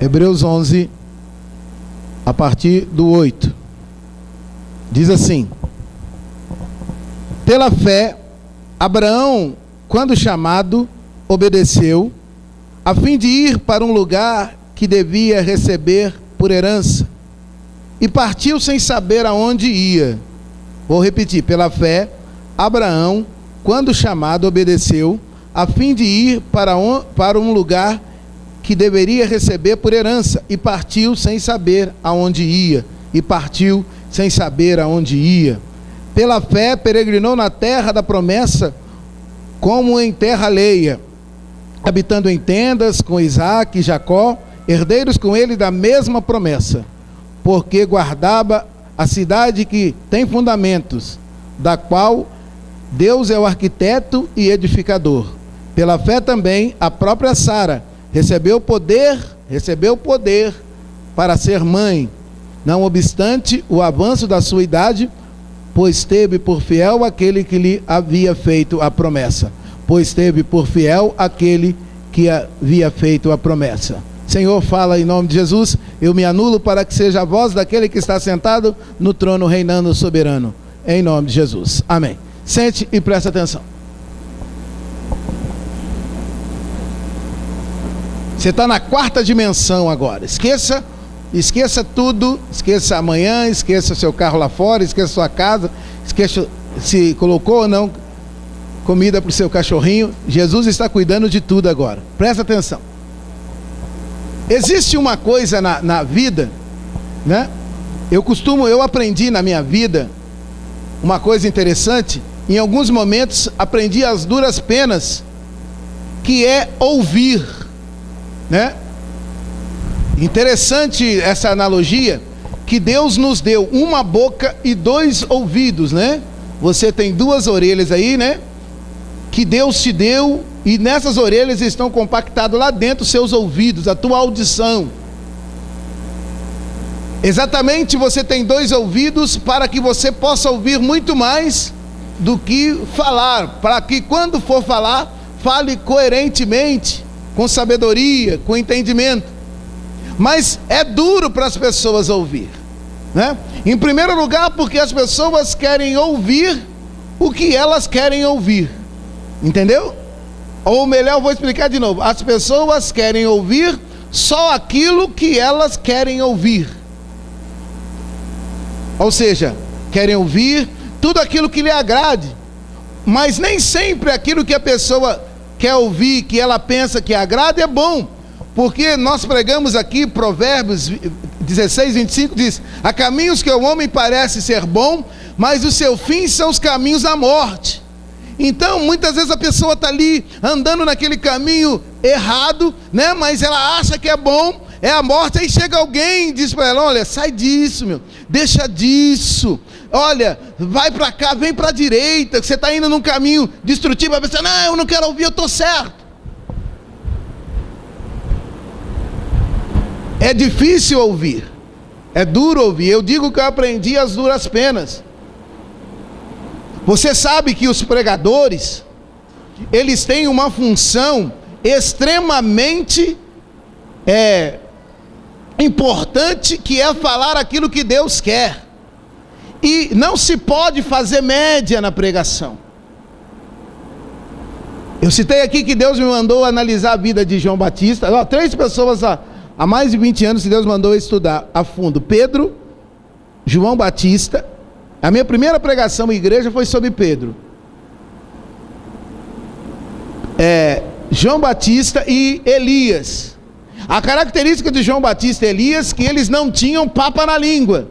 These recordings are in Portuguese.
Hebreus 11, a partir do 8. Diz assim: pela fé, Abraão, quando chamado, obedeceu, a fim de ir para um lugar que devia receber por herança, e partiu sem saber aonde ia. Vou repetir: pela fé, Abraão, quando chamado, obedeceu, a fim de ir para um lugar que deveria receber por herança, e partiu sem saber aonde ia. Pela fé, peregrinou na terra da promessa, como em terra alheia, habitando em tendas com Isaque e Jacó, herdeiros com ele da mesma promessa, porque guardava a cidade que tem fundamentos, da qual Deus é o arquiteto e edificador. Pela fé também a própria Sara recebeu poder para ser mãe, não obstante o avanço da sua idade, pois teve por fiel aquele que lhe havia feito a promessa. Senhor, fala em nome de Jesus. Eu me anulo para que seja a voz daquele que está sentado no trono, reinando soberano. Em nome de Jesus. Amém. Sente e preste atenção. Você está na quarta dimensão agora. Esqueça tudo. Esqueça amanhã, esqueça seu carro lá fora, esqueça sua casa, esqueça se colocou ou não comida para o seu cachorrinho. Jesus está cuidando de tudo agora. Presta atenção. Existe uma coisa na vida, né? Eu aprendi na minha vida uma coisa interessante. Em alguns momentos aprendi as duras penas, que é ouvir, né? Interessante essa analogia, que Deus nos deu uma boca e 2 ouvidos, né? Você tem 2 orelhas aí, né? Que Deus te deu, e nessas orelhas estão compactados lá dentro seus ouvidos, a tua audição. Exatamente, você tem 2 ouvidos para que você possa ouvir muito mais do que falar, para que quando for falar, fale coerentemente, com sabedoria, com entendimento. Mas é duro para as pessoas ouvir, né? Em primeiro lugar, porque as pessoas querem ouvir o que elas querem ouvir, entendeu? Ou melhor, vou explicar de novo: as pessoas querem ouvir só aquilo que elas querem ouvir. Ou seja, querem ouvir tudo aquilo que lhe agrade, mas nem sempre aquilo que a pessoa quer ouvir, que ela pensa que agrada, é bom. Porque nós pregamos aqui, Provérbios 16, 25, diz: há caminhos que ao homem parece ser bom, mas o seu fim são os caminhos da morte. Então, muitas vezes a pessoa está ali, andando naquele caminho errado, né? Mas ela acha que é bom, é a morte. Aí chega alguém e diz para ela: olha, sai disso, deixa disso, olha, vai para cá, vem para a direita, que você está indo num caminho destrutivo. A pessoa: não, eu não quero ouvir, eu estou certo. É difícil ouvir, é duro ouvir. Eu digo que eu aprendi as duras penas. Você sabe que os pregadores, eles têm uma função extremamente importante, que é falar aquilo que Deus quer. E não se pode fazer média na pregação. Eu citei aqui que Deus me mandou analisar a vida de João Batista. 3 pessoas há mais de 20 anos que Deus mandou estudar a fundo: Pedro, João Batista. A minha primeira pregação em igreja foi sobre Pedro, João Batista e Elias. A característica de João Batista e Elias, que eles não tinham papa na língua.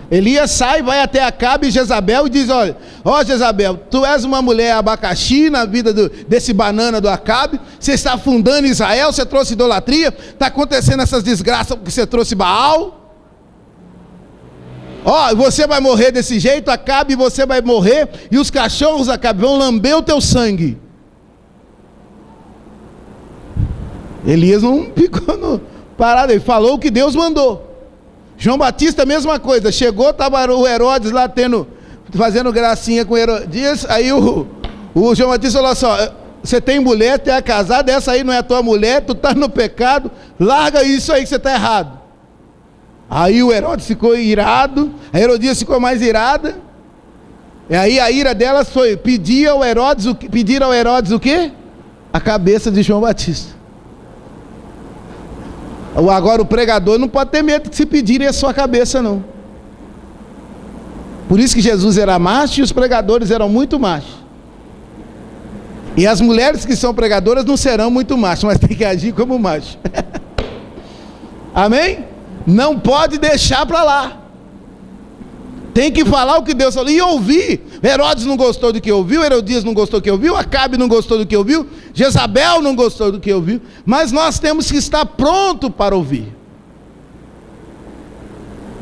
Elias sai, vai até Acabe e Jezabel e diz: olha, Jezabel, tu és uma mulher abacaxi na vida desse banana do Acabe, você está afundando Israel, você trouxe idolatria, está acontecendo essas desgraças porque você trouxe Baal. Você vai morrer desse jeito, Acabe, você vai morrer, e os cachorros, Acabe, vão lamber o teu sangue. Elias não ficou parado, ele falou o que Deus mandou. João Batista, a mesma coisa, chegou, estava o Herodes lá fazendo gracinha com Herodias. Aí o João Batista falou assim: você tem mulher, tu é casado, essa aí não é a tua mulher, tu está no pecado, larga isso aí que você está errado. Aí o Herodes ficou irado, a Herodias ficou mais irada, e aí a ira delas foi pedir ao Herodes o quê? A cabeça de João Batista. Agora o pregador não pode ter medo de se pedirem a sua cabeça, não. Por isso que Jesus era macho e os pregadores eram muito machos. E as mulheres que são pregadoras não serão muito machos, mas tem que agir como macho. Amém? Não pode deixar para lá. Tem que falar o que Deus falou e ouvir. Herodes não gostou do que ouviu, Herodias não gostou do que ouviu, Acabe não gostou do que ouviu, Jezabel não gostou do que ouviu, mas nós temos que estar pronto para ouvir.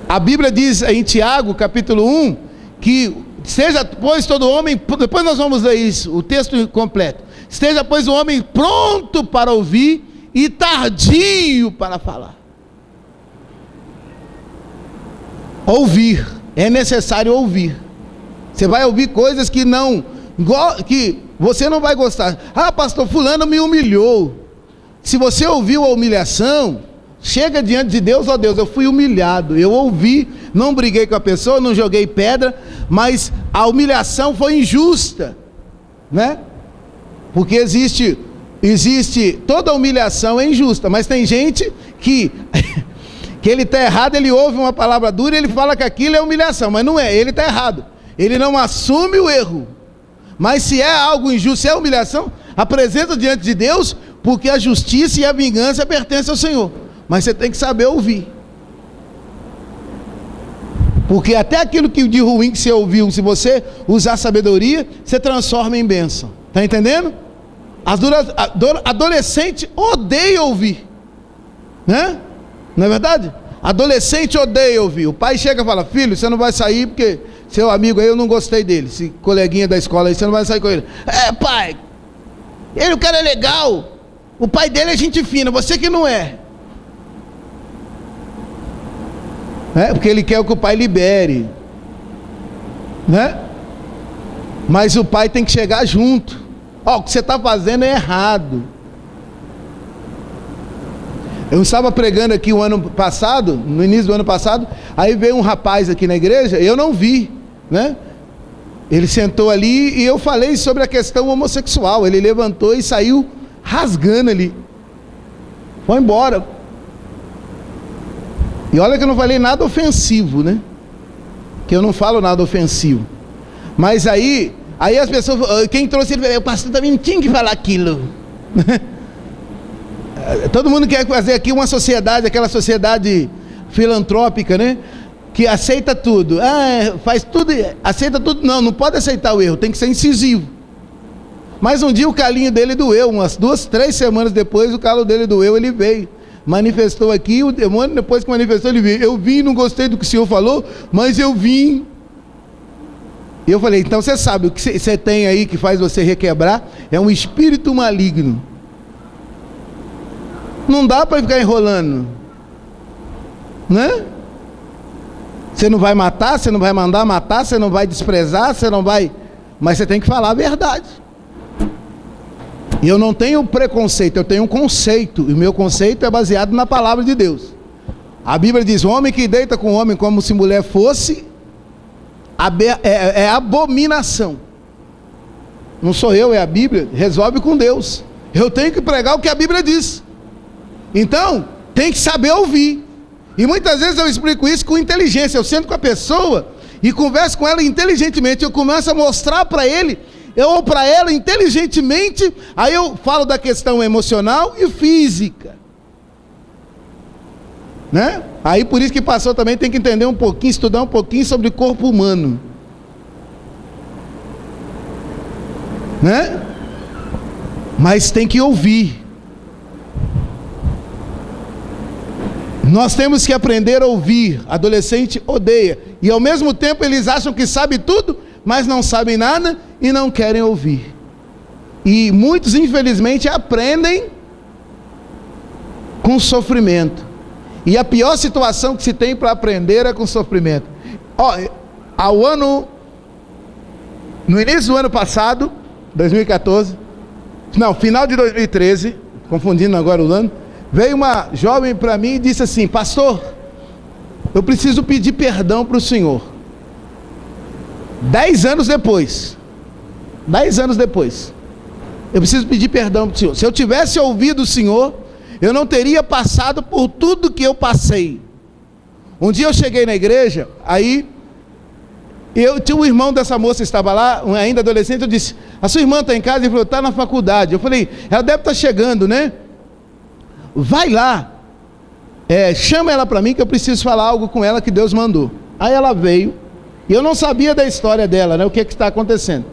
A Bíblia diz em Tiago, capítulo 1, que seja, pois, todo homem, depois nós vamos ler isso, o texto completo. Esteja, pois, o homem pronto para ouvir e tardio para falar. Ouvir, é necessário ouvir. Você vai ouvir coisas que você não vai gostar. Ah, pastor, fulano me humilhou. Se você ouviu a humilhação, chega diante de Deus, ó Deus, eu fui humilhado, eu ouvi, não briguei com a pessoa, não joguei pedra, mas a humilhação foi injusta, né? Porque existe toda humilhação é injusta, mas tem gente que ele está errado, ele ouve uma palavra dura e ele fala que aquilo é humilhação, mas não é, ele está errado, ele não assume o erro. Mas se é algo injusto, se é humilhação, apresenta diante de Deus, porque a justiça e a vingança pertencem ao Senhor. Mas você tem que saber ouvir. Porque até aquilo que de ruim que você ouviu, se você usar sabedoria, você transforma em bênção. Está entendendo? Adolescente odeia ouvir, né? Não é verdade? Adolescente odeia ouvir. O pai chega e fala: filho, você não vai sair porque seu amigo aí eu não gostei dele. Esse coleguinha da escola aí, você não vai sair com ele. É, pai, o cara é legal. O pai dele é gente fina, você que não é. Porque ele quer que o pai libere, né? Mas o pai tem que chegar junto. O que você está fazendo é errado. Eu estava pregando aqui o ano passado, no início do ano passado, aí veio um rapaz aqui na igreja, eu não vi, né? Ele sentou ali e eu falei sobre a questão homossexual. Ele levantou e saiu rasgando ali, foi embora. E olha que eu não falei nada ofensivo, né? Que eu não falo nada ofensivo. Mas aí as pessoas, quem trouxe ele, o pastor também não tinha que falar aquilo. Todo mundo quer fazer aqui uma sociedade, aquela sociedade filantrópica, né? Que aceita tudo. Faz tudo, aceita tudo. Não pode aceitar o erro, tem que ser incisivo. Mas um dia o calinho dele doeu, umas 2, 3 semanas depois o calo dele doeu, ele veio. Manifestou aqui, o demônio depois que manifestou ele veio. Eu vim, não gostei do que o senhor falou, mas eu vim. E eu falei: então você sabe, o que você tem aí que faz você requebrar é um espírito maligno. Não dá para ficar enrolando, né? Você não vai matar, você não vai mandar matar, você não vai desprezar, você não vai, mas você tem que falar a verdade. E eu não tenho preconceito, eu tenho um conceito, e o meu conceito é baseado na palavra de Deus. A Bíblia diz: homem que deita com homem como se mulher fosse, é abominação. Não sou eu, é a Bíblia. Resolve com Deus. Eu tenho que pregar o que a Bíblia diz. Então, tem que saber ouvir. E muitas vezes eu explico isso com inteligência. Eu sento com a pessoa e converso com ela inteligentemente. Eu começo a mostrar para ele, ou para ela inteligentemente. Aí eu falo da questão emocional e física, né? Aí por isso que pastor também tem que entender um pouquinho, estudar um pouquinho sobre o corpo humano, né? Mas tem que ouvir. Nós temos que aprender a ouvir. Adolescente odeia. E ao mesmo tempo eles acham que sabem tudo, mas não sabem nada e não querem ouvir. E muitos infelizmente aprendem com sofrimento. E a pior situação que se tem para aprender é com sofrimento. No início do ano passado, 2014, Não, final de 2013, confundindo agora o ano, veio uma jovem para mim e disse assim: pastor, eu preciso pedir perdão para o senhor. 10 anos depois, eu preciso pedir perdão para o senhor. Se eu tivesse ouvido o senhor, eu não teria passado por tudo que eu passei. Um dia eu cheguei na igreja, aí eu tinha um irmão dessa moça que estava lá, ainda adolescente. Eu disse: a sua irmã está em casa? Ele falou: está na faculdade. Eu falei: ela deve estar chegando, né? Vai lá, chama ela para mim que eu preciso falar algo com ela que Deus mandou. Aí ela veio, e eu não sabia da história dela, né? O que está acontecendo.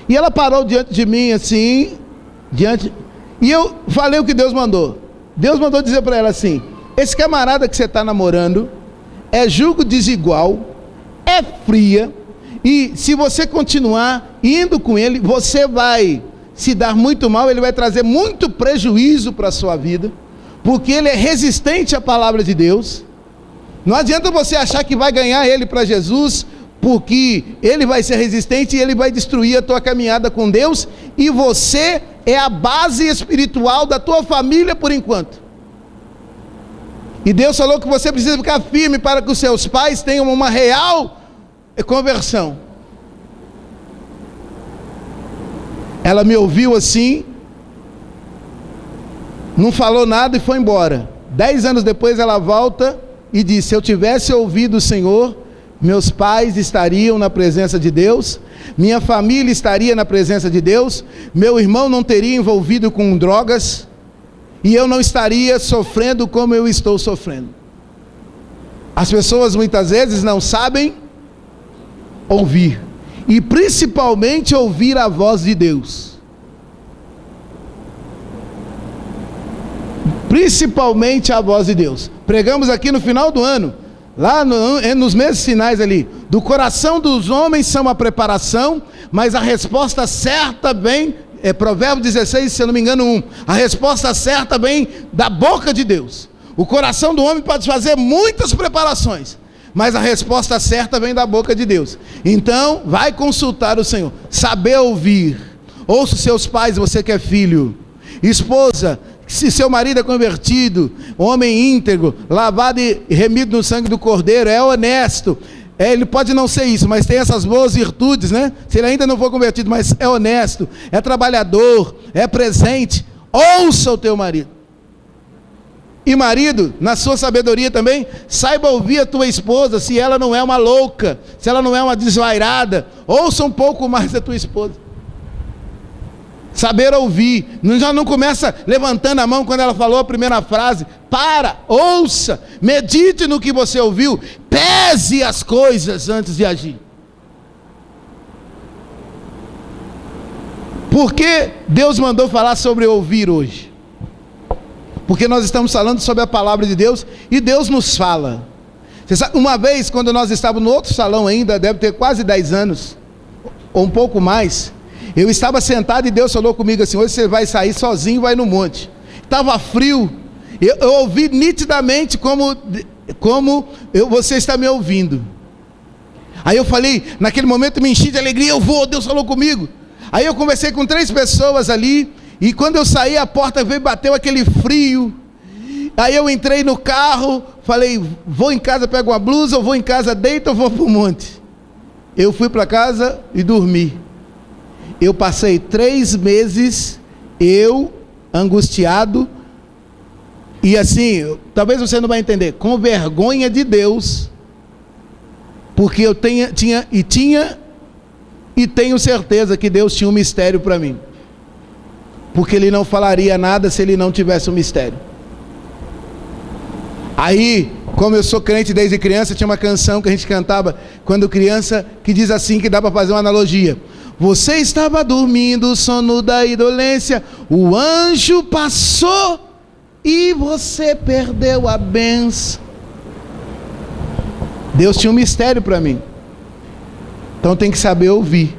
E ela parou diante de mim assim, e eu falei o que Deus mandou. Deus mandou dizer para ela assim: esse camarada que você está namorando é julgo desigual, é fria, e se você continuar indo com ele, você vai se dar muito mal, ele vai trazer muito prejuízo para a sua vida, porque ele é resistente à palavra de Deus. Não adianta você achar que vai ganhar ele para Jesus, porque ele vai ser resistente e ele vai destruir a tua caminhada com Deus, e você é a base espiritual da tua família por enquanto. E Deus falou que você precisa ficar firme para que os seus pais tenham uma real conversão. Ela me ouviu assim, não falou nada e foi embora. 10 anos depois ela volta e diz: se eu tivesse ouvido o Senhor, meus pais estariam na presença de Deus, minha família estaria na presença de Deus, meu irmão não teria envolvido com drogas, e eu não estaria sofrendo como eu estou sofrendo. As pessoas muitas vezes não sabem ouvir, e principalmente ouvir a voz de Deus. Principalmente a voz de Deus. Pregamos aqui no final do ano, lá nos meses finais ali: do coração dos homens são a preparação, mas a resposta certa vem, Provérbios 16, se eu não me engano 1, a resposta certa vem da boca de Deus. O coração do homem pode fazer muitas preparações, mas a resposta certa vem da boca de Deus. Então, vai consultar o Senhor, saber ouvir. Ouça os seus pais, você que é filho. Esposa, se seu marido é convertido, homem íntegro, lavado e remido no sangue do Cordeiro, é honesto, ele pode não ser isso, mas tem essas boas virtudes, né? Se ele ainda não for convertido, mas é honesto, é trabalhador, é presente, ouça o teu marido. E marido, na sua sabedoria também, saiba ouvir a tua esposa, se ela não é uma louca, se ela não é uma desvairada, ouça um pouco mais a tua esposa. Saber ouvir, já não começa levantando a mão quando ela falou a primeira frase. Para, ouça, medite no que você ouviu, pese as coisas antes de agir. Por que Deus mandou falar sobre ouvir hoje? Porque nós estamos falando sobre a palavra de Deus, e Deus nos fala. Você sabe, uma vez, quando nós estávamos no outro salão ainda, deve ter quase 10 anos, ou um pouco mais, eu estava sentado e Deus falou comigo assim: hoje você vai sair sozinho, vai no monte. Estava frio, eu ouvi nitidamente como você está me ouvindo. Aí eu falei, naquele momento me enchi de alegria, eu vou, Deus falou comigo. Aí eu conversei com 3 pessoas ali, e quando eu saí, a porta veio, bateu aquele frio. Aí eu entrei no carro, falei: vou em casa, pego uma blusa, ou vou em casa, deito, ou vou para o monte. Eu fui para casa e dormi. Eu passei 3 meses, angustiado, e assim, talvez você não vai entender, com vergonha de Deus, porque eu tinha e tenho certeza que Deus tinha um mistério para mim, porque Ele não falaria nada se Ele não tivesse um mistério. Aí, como eu sou crente desde criança, tinha uma canção que a gente cantava quando criança, que diz assim, que dá para fazer uma analogia: você estava dormindo, sono da indolência, o anjo passou e você perdeu a bênção. Deus tinha um mistério para mim, então tem que saber ouvir.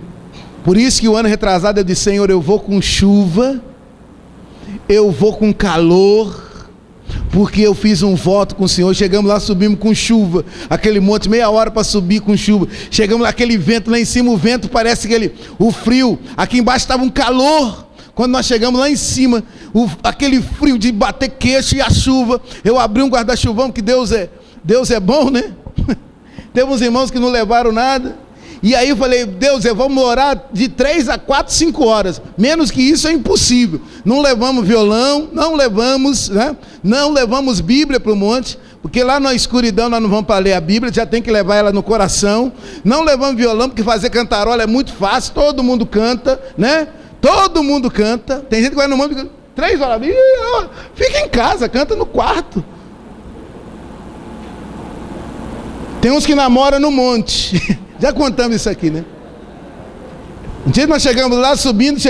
Por isso que o ano retrasado eu disse: Senhor, eu vou com chuva, eu vou com calor, porque eu fiz um voto com o Senhor. Chegamos lá, subimos com chuva, aquele monte, meia hora para subir com chuva. Chegamos lá, aquele vento lá em cima, o vento parece o frio, aqui embaixo estava um calor. Quando nós chegamos lá em cima, aquele frio de bater queixo e a chuva, eu abri um guarda-chuvão, que Deus é bom, né? Temos irmãos que não levaram nada. E aí eu falei, Deus, vamos orar de 3 a 4, 5 horas. Menos que isso é impossível. Não levamos violão, não levamos, né? Não levamos Bíblia para o monte, porque lá na escuridão nós não vamos para ler a Bíblia, já tem que levar ela no coração. Não levamos violão, porque fazer cantarola é muito fácil, todo mundo canta, né? Todo mundo canta. Tem gente que vai no monte e fica 3 horas, fica em casa, canta no quarto. Tem uns que namoram no monte. Já contamos isso aqui, né? Um dia nós chegamos lá, subindo,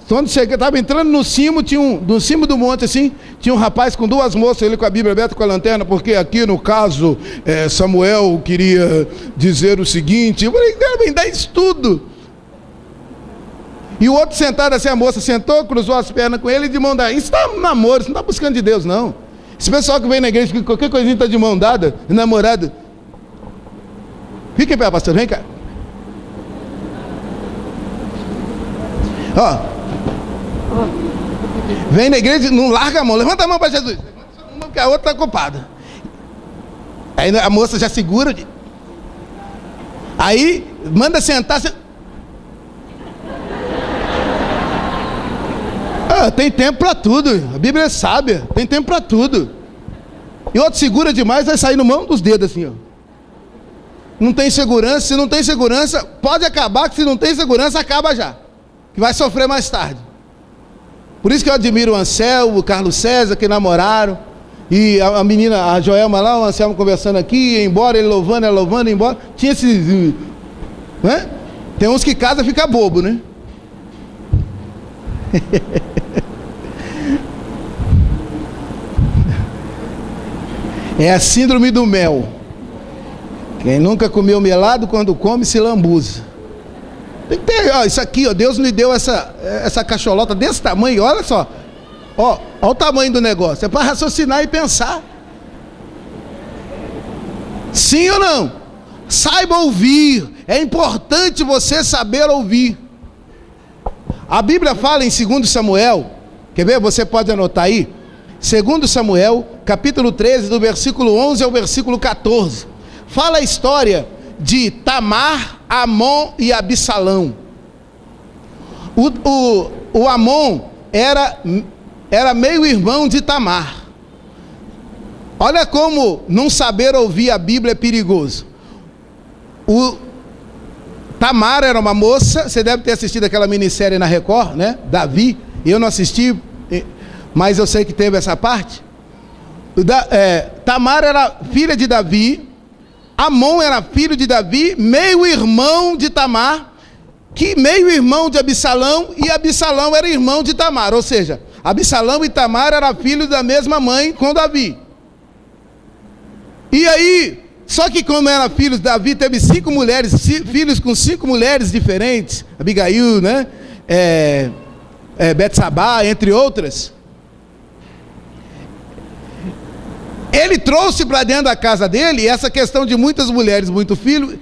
quando estava entrando no cimo, no cimo do monte assim, tinha um rapaz com 2 moças, ele com a Bíblia aberta com a lanterna, porque aqui no caso, Samuel queria dizer o seguinte. Eu falei, me dá isso tudo. E o outro sentado assim, a moça sentou, cruzou as pernas com ele e de mão dada. Isso está namoro, isso não está buscando de Deus, não. Esse pessoal que vem na igreja, qualquer coisinha está de mão dada, namorado. Fica em pé, pastor, vem cá. Ó. Vem na igreja, não larga a mão, levanta a mão para Jesus. Levanta uma porque a outra está ocupada. Aí a moça já segura. Aí manda sentar. Tem tempo para tudo. A Bíblia é sábia, tem tempo para tudo. E outro segura demais, vai sair no mão dos dedos assim, ó. Não tem segurança, se não tem segurança, pode acabar, que se não tem segurança, acaba já. Que vai sofrer mais tarde. Por isso que eu admiro o Anselmo, o Carlos César, que namoraram. E a menina, a Joelma lá, o Anselmo conversando aqui, ia embora, ele louvando, ela louvando, ia embora. Tinha esses... né? Tem uns que casa e fica bobo, né? É a síndrome do mel. Quem nunca comeu melado, quando come, se lambuza. Tem que ter, ó, isso aqui, ó, Deus me deu essa cacholota desse tamanho, olha só. Ó o tamanho do negócio. É para raciocinar e pensar. Sim ou não? Saiba ouvir. É importante você saber ouvir. A Bíblia fala em 2 Samuel, quer ver? Você pode anotar aí. 2 Samuel, capítulo 13, do versículo 11 ao versículo 14. Fala a história de Tamar, Amon e Absalão. O Amon era meio-irmão de Tamar. Olha como não saber ouvir a Bíblia é perigoso. Tamar era uma moça, você deve ter assistido aquela minissérie na Record, né? Davi, eu não assisti, mas eu sei que teve essa parte. Tamar era filha de Davi, Amon era filho de Davi, meio-irmão de Tamar, que meio-irmão de Absalão, e Absalão era irmão de Tamar, ou seja, Absalão e Tamar eram filhos da mesma mãe com Davi. E aí, só que como era filho de Davi, teve 5 mulheres, filhos com 5 mulheres diferentes, Abigail, né? Betsabá, entre outras. Ele trouxe para dentro da casa dele, essa questão de muitas mulheres, muito filho,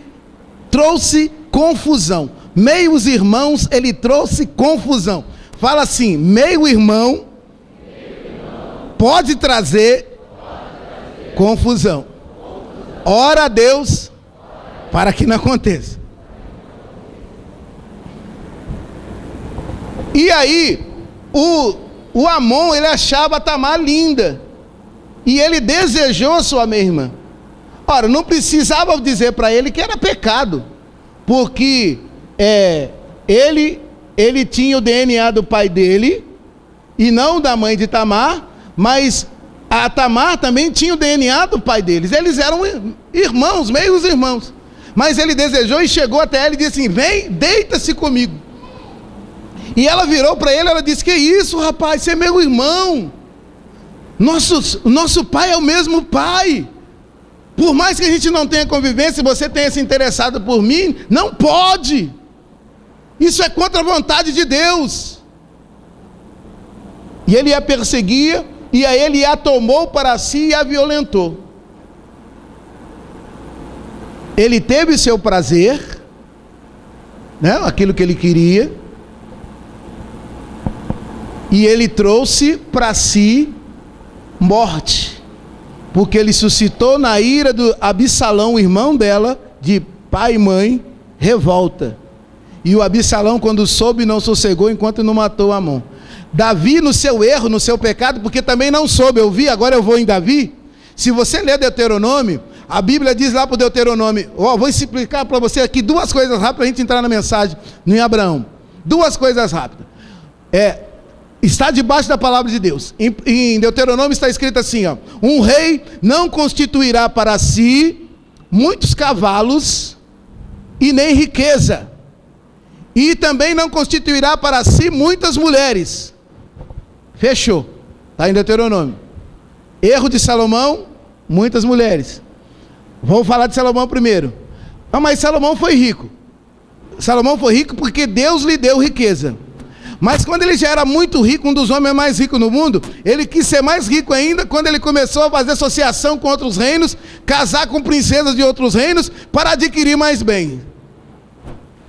trouxe confusão. Meios irmãos, ele trouxe confusão. Fala assim, meio irmão pode trazer confusão. Ora a Deus para que não aconteça. E aí, o Amon, ele achava a Tamar linda. E ele desejou sua meia-irmã. Ora, não precisava dizer para ele que era pecado. Porque ele tinha o DNA do pai dele, e não da mãe de Tamar, mas a Tamar também tinha o DNA do pai deles. Eles eram irmãos, meios irmãos. Mas ele desejou e chegou até ela e disse assim, vem, deita-se comigo. E ela virou para ele, ela disse, que isso, rapaz, você é meu irmão. Nosso pai é o mesmo pai. Por mais que a gente não tenha convivência, você tenha se interessado por mim, não pode. Isso é contra a vontade de Deus. E ele a perseguia, e aí ele a tomou para si e a violentou. Ele teve seu prazer, né, aquilo que ele queria, E ele trouxe para si morte, porque ele suscitou na ira do Absalão, irmão dela, de pai e mãe, revolta. E o Absalão, quando soube, não sossegou enquanto não matou Amon. Davi, no seu erro, no seu pecado, porque também não soube ouvir, agora eu vou em Davi. Se você ler Deuteronômio, a Bíblia diz lá para o Deuteronômio, vou explicar para você aqui duas coisas rápidas para a gente entrar na mensagem em Abraão. Duas coisas rápidas. Está debaixo da palavra de Deus. Em Deuteronômio está escrito assim, ó: um rei não constituirá para si muitos cavalos e nem riqueza, e também não constituirá para si muitas mulheres. Fechou. Está em Deuteronômio. Erro de Salomão, muitas mulheres. Vamos falar de Salomão primeiro. Mas Salomão foi rico. Salomão foi rico porque Deus lhe deu riqueza. Mas quando ele já era muito rico, um dos homens mais ricos no mundo, ele quis ser mais rico ainda quando ele começou a fazer associação com outros reinos, casar com princesas de outros reinos, para adquirir mais bem.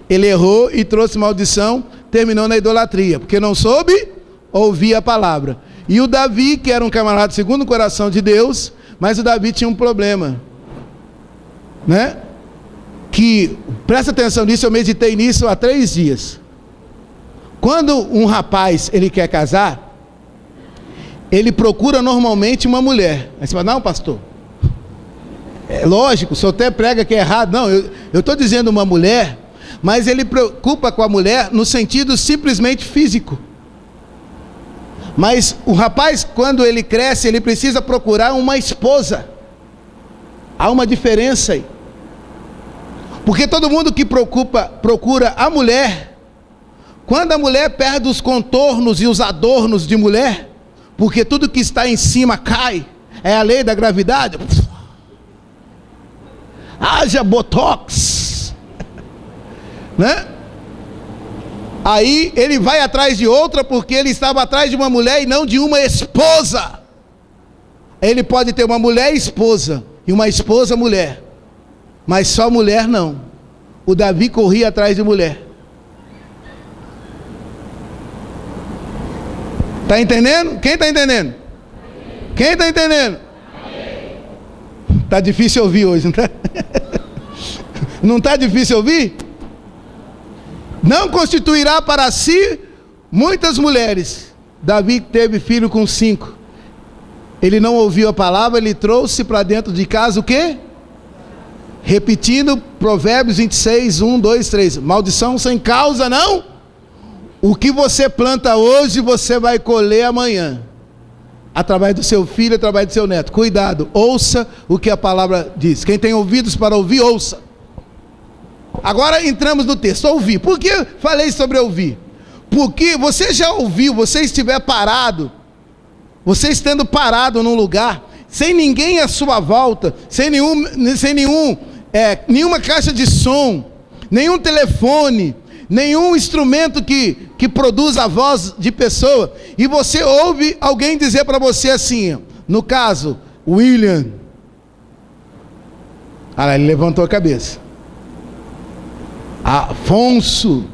Ele errou e trouxe maldição, terminou na idolatria, porque não soube ouvir a palavra. E o Davi, que era um camarada segundo o coração de Deus, mas o Davi tinha um problema, né? Que, presta atenção nisso, eu meditei nisso há 3 dias. Quando um rapaz, ele quer casar, ele procura normalmente uma mulher. Aí você fala, não, pastor, é lógico, o senhor até prega que é errado. Não, eu estou dizendo uma mulher, mas ele preocupa com a mulher no sentido simplesmente físico. Mas o rapaz, quando ele cresce, ele precisa procurar uma esposa. Há uma diferença aí. Porque todo mundo que procura a mulher, quando a mulher perde os contornos e os adornos de mulher, porque tudo que está em cima cai, é a lei da gravidade, haja botox, né? Aí ele vai atrás de outra, porque ele estava atrás de uma mulher e não de uma esposa. Ele pode ter uma mulher esposa e uma esposa mulher, mas só mulher não. O Davi corria atrás de mulher. Está entendendo? Quem está entendendo? Quem está entendendo? Está difícil ouvir hoje, não está? Não está difícil ouvir? Não constituirá para si muitas mulheres. Davi teve filho com 5. Ele não ouviu a palavra, ele trouxe para dentro de casa o quê? Repetindo Provérbios 26, 1, 2, 3. Maldição sem causa, não? O que você planta hoje, você vai colher amanhã. Através do seu filho, através do seu neto. Cuidado, ouça o que a palavra diz. Quem tem ouvidos para ouvir, ouça. Agora entramos no texto, ouvir. Por que falei sobre ouvir? Porque você já ouviu, você estiver parado, você estando parado num lugar, sem ninguém à sua volta, sem nenhuma caixa de som, nenhum telefone, nenhum instrumento que produz a voz de pessoa, e você ouve alguém dizer para você assim, no caso, William. Ah, ele levantou a cabeça. Afonso,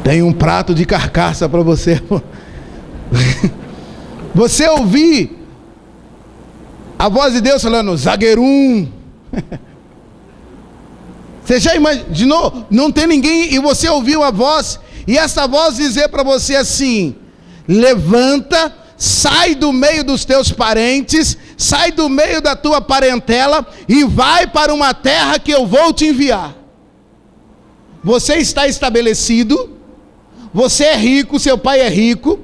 tem um prato de carcaça para você. Você ouvir a voz de Deus falando, zagueirum. Você já imaginou? Não tem ninguém e você ouviu a voz, e essa voz dizer para você assim: levanta, sai do meio dos teus parentes, sai do meio da tua parentela e vai para uma terra que eu vou te enviar. Você está estabelecido, você é rico, seu pai é rico,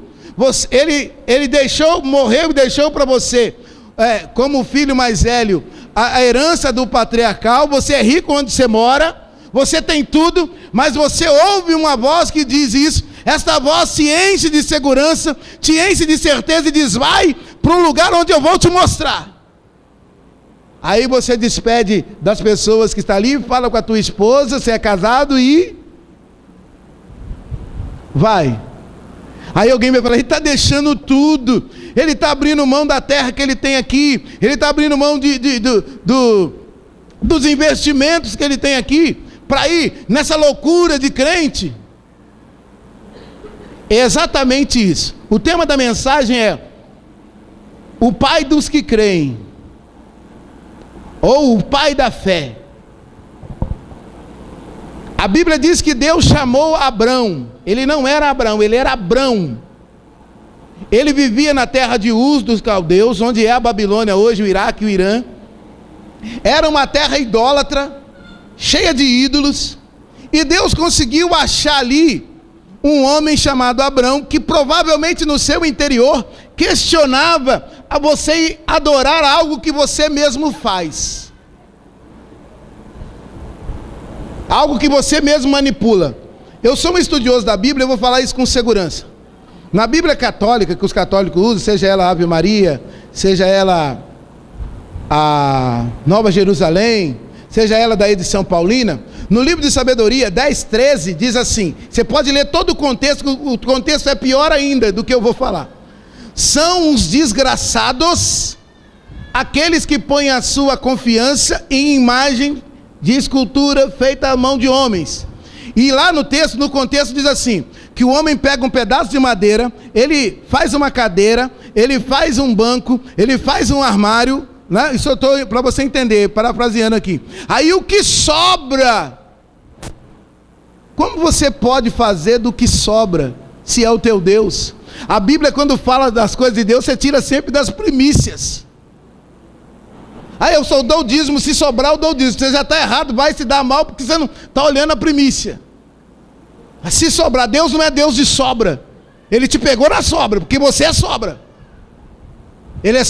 ele morreu e deixou para você, como filho mais velho, a herança do patriarcal. Você é rico onde você mora, você tem tudo, mas você ouve uma voz que diz isso. Esta voz te enche de segurança, te enche de certeza e diz: vai para um lugar onde eu vou te mostrar. Aí você despede das pessoas que estão ali, fala com a tua esposa, você é casado e vai. Aí alguém vai falar: ele está deixando tudo, ele está abrindo mão da terra que ele tem aqui, ele está abrindo mão dos investimentos que ele tem aqui, para ir nessa loucura de crente. É exatamente isso. O tema da mensagem é o pai dos que creem, ou o pai da fé. A Bíblia diz que Deus chamou Abrão. Ele não era Abrão, ele era Abrão. Ele vivia na terra de Uz dos caldeus, onde é a Babilônia hoje, o Iraque e o Irã. Era uma terra idólatra, cheia de ídolos, e Deus conseguiu achar ali um homem chamado Abrão, que provavelmente no seu interior questionava a você adorar algo que você mesmo faz. Algo que você mesmo manipula. Eu sou um estudioso da Bíblia, eu vou falar isso com segurança. Na Bíblia católica, que os católicos usam, seja ela Ave Maria, seja ela a Nova Jerusalém, seja ela da edição paulina, no livro de sabedoria 10:13 diz assim, você pode ler todo o contexto é pior ainda do que eu vou falar. São os desgraçados aqueles que põem a sua confiança em imagem de escultura feita à mão de homens. E lá no texto, no contexto diz assim, que o homem pega um pedaço de madeira, ele faz uma cadeira, ele faz um banco, ele faz um armário, né? Isso eu estou para você entender, parafraseando aqui. Aí o que sobra, como você pode fazer do que sobra, se é o teu Deus? A Bíblia, quando fala das coisas de Deus, você tira sempre das primícias. Aí eu só dou o dízimo, se sobrar eu dou o dízimo. Você já está errado, vai se dar mal, porque você não está olhando a primícia. Mas se sobrar, Deus não é Deus de sobra. Ele te pegou na sobra, porque você é sobra.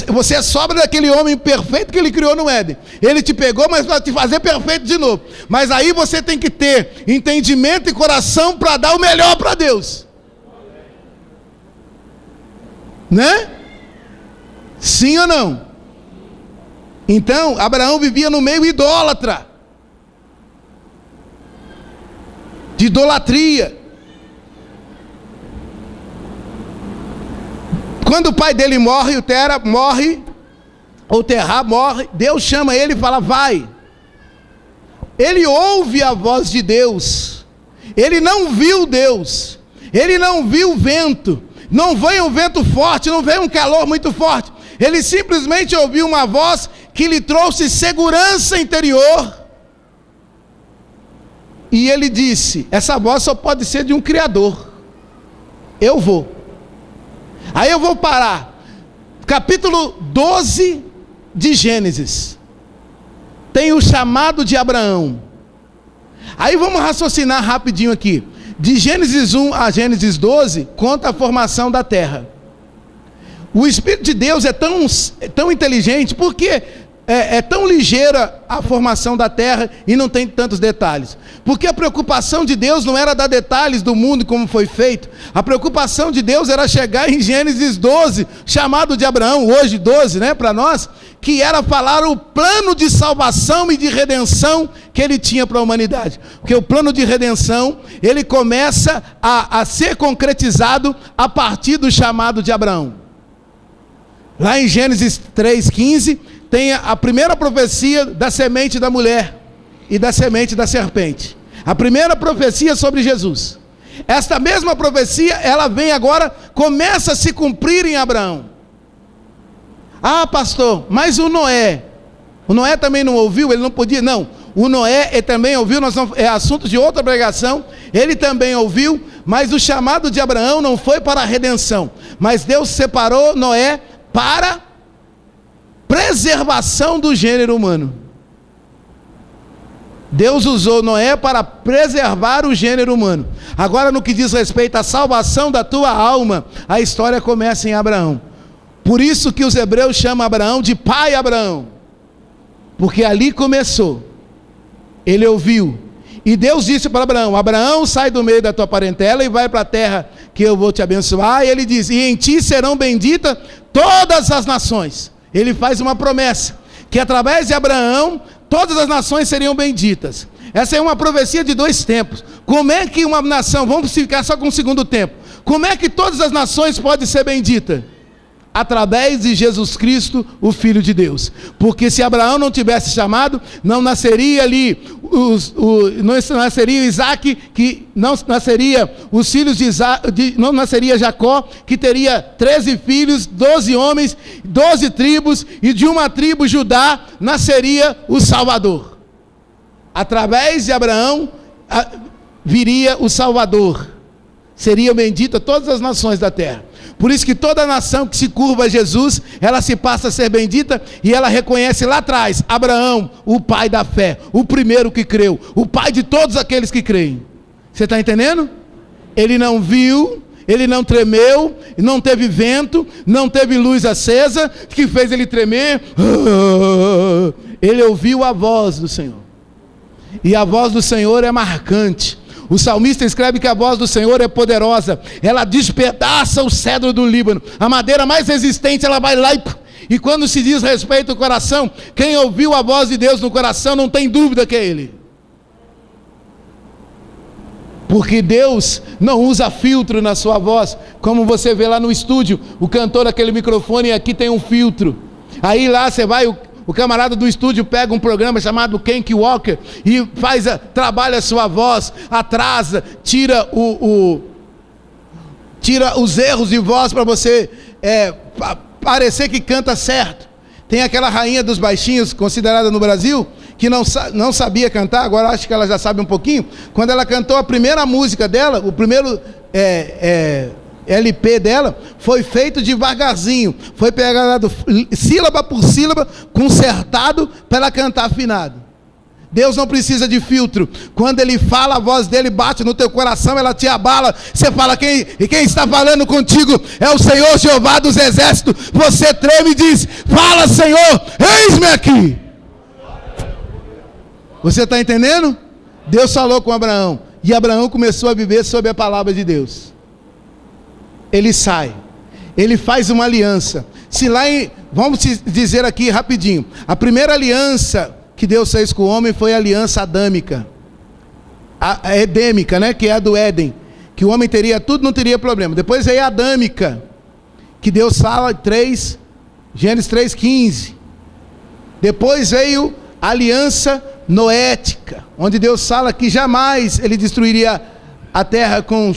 Você é sobra daquele homem perfeito que ele criou no Éden. Ele te pegou, mas para te fazer perfeito de novo. Mas aí você tem que ter entendimento e coração para dar o melhor para Deus. Né? Sim ou não? Então, Abraão vivia no meio idólatra, de idolatria. Quando o pai dele morre, o Terah morre, Deus chama ele e fala, vai. Ele ouve a voz de Deus, ele não viu Deus, ele não viu o vento, não veio um vento forte, não veio um calor muito forte, ele simplesmente ouviu uma voz que lhe trouxe segurança interior, e ele disse, essa voz só pode ser de um Criador, eu vou. Aí eu vou parar, capítulo 12 de Gênesis, tem o chamado de Abraão. Aí vamos raciocinar rapidinho aqui, de Gênesis 1 a Gênesis 12, conta a formação da terra. O Espírito de Deus é tão inteligente, porque é tão ligeira a formação da terra e não tem tantos detalhes. Porque a preocupação de Deus não era dar detalhes do mundo como foi feito. A preocupação de Deus era chegar em Gênesis 12, chamado de Abraão, hoje 12, né, para nós, que era falar o plano de salvação e de redenção que ele tinha para a humanidade. Porque o plano de redenção, ele começa a ser concretizado a partir do chamado de Abraão. Lá em Gênesis 3:15, tem a primeira profecia da semente da mulher e da semente da serpente. A primeira profecia sobre Jesus. Esta mesma profecia, ela vem agora, começa a se cumprir em Abraão. Ah, pastor, mas o Noé também não ouviu? Ele não podia? Não, o Noé ele também ouviu, é assunto de outra pregação, ele também ouviu, mas o chamado de Abraão não foi para a redenção, mas Deus separou Noé para preservação do gênero humano. Deus usou Noé para preservar o gênero humano. Agora, no que diz respeito à salvação da tua alma, a história começa em Abraão. Por isso que os hebreus chamam Abraão de pai Abraão, porque ali começou. Ele ouviu, e Deus disse para Abraão, Abraão, sai do meio da tua parentela e vai para a terra que eu vou te abençoar. E ele diz, e em ti serão benditas todas as nações. Ele faz uma promessa, que através de Abraão, todas as nações seriam benditas. Essa é uma profecia de 2 tempos. Como é que uma nação, vamos ficar só com o segundo tempo, como é que todas as nações podem ser benditas? através de Jesus Cristo, o Filho de Deus. Porque se Abraão não tivesse chamado, não nasceria ali não nasceria Isaac, que não nasceria os filhos de Isaac, não nasceria Jacó, que teria 13 filhos, 12 homens, 12 tribos, e de uma tribo, Judá, nasceria o Salvador. Através de Abraão viria o Salvador. Seriam benditas todas as nações da terra. Por isso que toda nação que se curva a Jesus, ela se passa a ser bendita, e ela reconhece lá atrás, Abraão, o pai da fé, o primeiro que creu, o pai de todos aqueles que creem. Você está entendendo? Ele não viu, ele não tremeu, não teve vento, não teve luz acesa, que fez ele tremer. Ele ouviu a voz do Senhor. E a voz do Senhor é marcante. O salmista escreve que a voz do Senhor é poderosa, ela despedaça o cedro do Líbano, a madeira mais resistente, ela vai lá e quando se diz respeito ao coração, quem ouviu a voz de Deus no coração não tem dúvida que é Ele. Porque Deus não usa filtro na sua voz, como você vê lá no estúdio, o cantor, aquele microfone, aqui tem um filtro, aí lá você vai, o camarada do estúdio pega um programa chamado Kenk Walker e trabalha a sua voz, atrasa, tira os erros de voz para você parecer que canta certo. Tem aquela rainha dos baixinhos, considerada no Brasil, que não sabia cantar, agora acho que ela já sabe um pouquinho. Quando ela cantou a primeira música dela, o primeiro LP dela, foi feito devagarzinho, foi pegado sílaba por sílaba, consertado para ela cantar afinado. Deus não precisa de filtro. Quando Ele fala, a voz dele bate no teu coração, ela te abala, você fala, quem está falando contigo é o Senhor Jeová dos Exércitos. Você treme e diz, fala Senhor, eis-me aqui. Você está entendendo? Deus falou com Abraão, e Abraão começou a viver sob a palavra de Deus. Ele sai, ele faz uma aliança. Vamos dizer aqui rapidinho, a primeira aliança que Deus fez com o homem foi a aliança adâmica, a edêmica, né? Que é a do Éden, que o homem teria tudo, não teria problema. Depois veio a adâmica, que Deus fala Gênesis 3,15. Depois veio a aliança noética, onde Deus fala que jamais Ele destruiria a terra com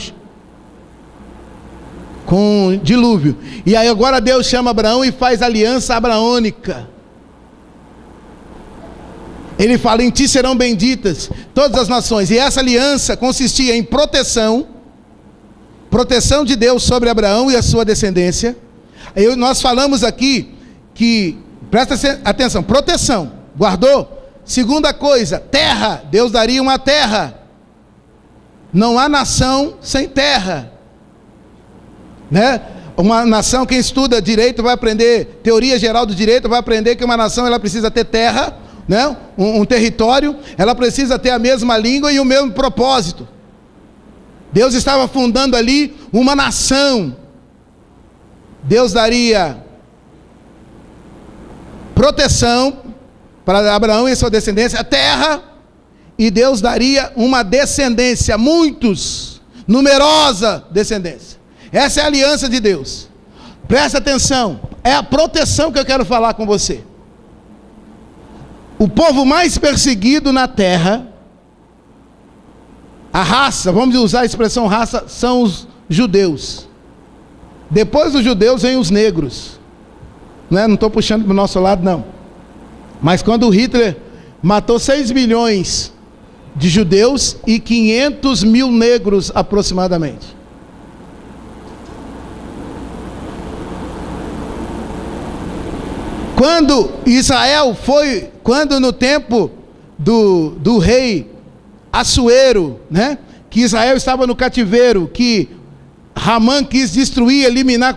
dilúvio. E aí agora Deus chama Abraão e faz aliança abraônica. Ele fala, em ti serão benditas todas as nações. E essa aliança consistia em proteção de Deus sobre Abraão e a sua descendência. Nós falamos aqui que, presta atenção, proteção, guardou. Segunda coisa, terra, Deus daria uma terra. Não há nação sem terra, né? Uma nação, quem estuda direito vai aprender, teoria geral do direito, vai aprender que uma nação ela precisa ter terra, né? Um território, ela precisa ter a mesma língua e o mesmo propósito. Deus estava fundando ali uma nação. Deus daria proteção para Abraão e sua descendência, a terra, e Deus daria uma descendência, numerosa descendência. Essa é a aliança de Deus. Presta atenção, é a proteção que eu quero falar com você. O povo mais perseguido na terra, a raça, vamos usar a expressão raça, são os judeus. Depois dos judeus vem os negros. Não estou puxando para o nosso lado não. Mas quando Hitler matou 6 milhões de judeus e 500 mil negros aproximadamente. Quando no tempo do rei Assuero, né, que Israel estava no cativeiro, que Ramã quis destruir, eliminar,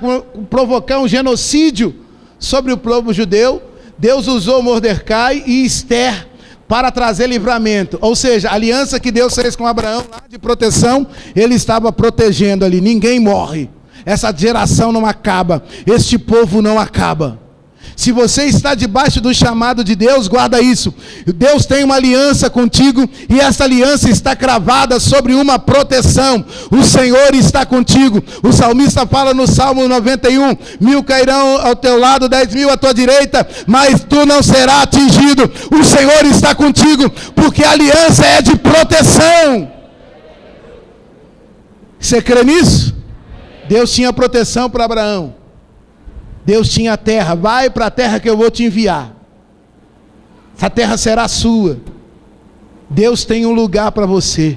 provocar um genocídio sobre o povo judeu, Deus usou Mordecai e Esther para trazer livramento. Ou seja, a aliança que Deus fez com Abraão lá de proteção, Ele estava protegendo ali. Ninguém morre, essa geração não acaba, este povo não acaba. Se você está debaixo do chamado de Deus, guarda isso. Deus tem uma aliança contigo e essa aliança está cravada sobre uma proteção. O Senhor está contigo. O salmista fala no Salmo 91: 1000 cairão ao teu lado, 10.000 à tua direita, mas tu não serás atingido. O Senhor está contigo, porque a aliança é de proteção. Você crê nisso? Deus tinha proteção para Abraão. Deus tinha a terra. Vai para a terra que eu vou te enviar. Essa terra será sua. Deus tem um lugar para você.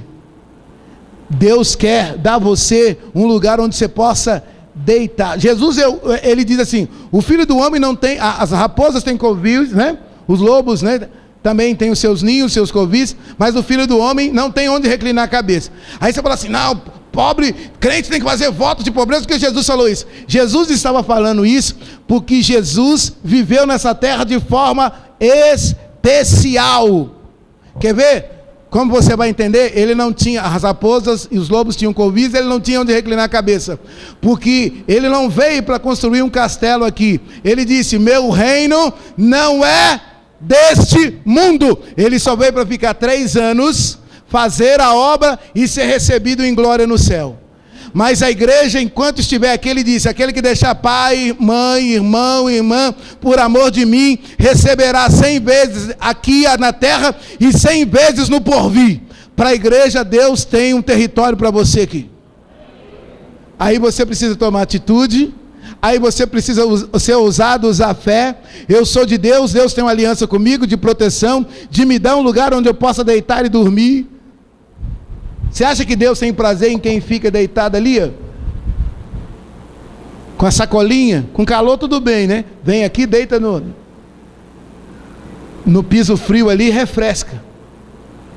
Deus quer dar a você um lugar onde você possa deitar. Jesus, ele diz assim: o filho do homem não tem, as raposas têm covis, né? Os lobos, né? Também tem os seus ninhos, seus covis, mas o filho do homem não tem onde reclinar a cabeça. Aí você fala assim: não, pobre crente tem que fazer voto de pobreza, porque Jesus falou isso. Jesus estava falando isso porque Jesus viveu nessa terra de forma especial. Quer ver? Como você vai entender? Ele não tinha, as raposas e os lobos tinham covis, ele não tinha onde reclinar a cabeça, porque ele não veio para construir um castelo aqui. Ele disse: meu reino não é deste mundo. Ele só veio para ficar 3 anos, fazer a obra e ser recebido em glória no céu. Mas a igreja, enquanto estiver aqui, ele disse: aquele que deixar pai, mãe, irmão, irmã, por amor de mim, receberá 100 vezes aqui na terra e 100 vezes no porvir. Para a igreja, Deus tem um território para você aqui. Aí você precisa tomar atitude. Aí você precisa ser ousado, usar a fé. Eu sou de Deus, Deus tem uma aliança comigo de proteção, de me dar um lugar onde eu possa deitar e dormir. Você acha que Deus tem prazer em quem fica deitado ali, ó? Com a sacolinha? Com calor tudo bem, né? Vem aqui, deita no piso frio ali e refresca.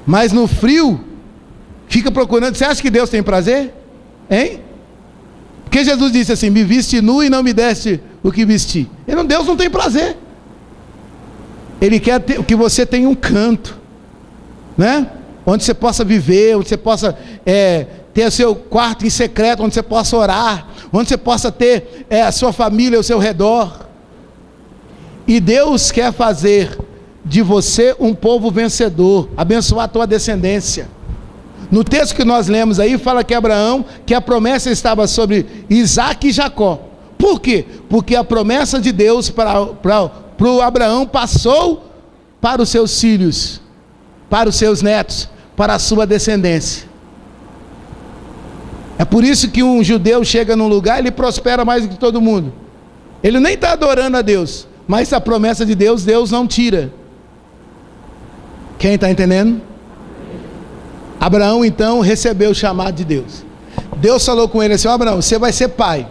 Mas no frio, fica procurando. Você acha que Deus tem prazer? Hein? Porque Jesus disse assim: me viste nu e não me deste o que vestir. Deus não tem prazer. Ele quer que você tenha um canto, né? Onde você possa viver, onde você possa ter o seu quarto em secreto, onde você possa orar, onde você possa ter a sua família ao seu redor. E Deus quer fazer de você um povo vencedor, abençoar a tua descendência. No texto que nós lemos aí, fala que Abraão, que a promessa estava sobre Isaac e Jacó. Por quê? Porque a promessa de Deus para o Abraão passou para os seus filhos, para os seus netos, para a sua descendência. É por isso que um judeu chega num lugar, ele prospera mais do que todo mundo. Ele nem está adorando a Deus, mas a promessa de Deus, Deus não tira. Quem está entendendo? Abraão então recebeu o chamado de Deus. Deus falou com ele assim: Abraão, você vai ser pai.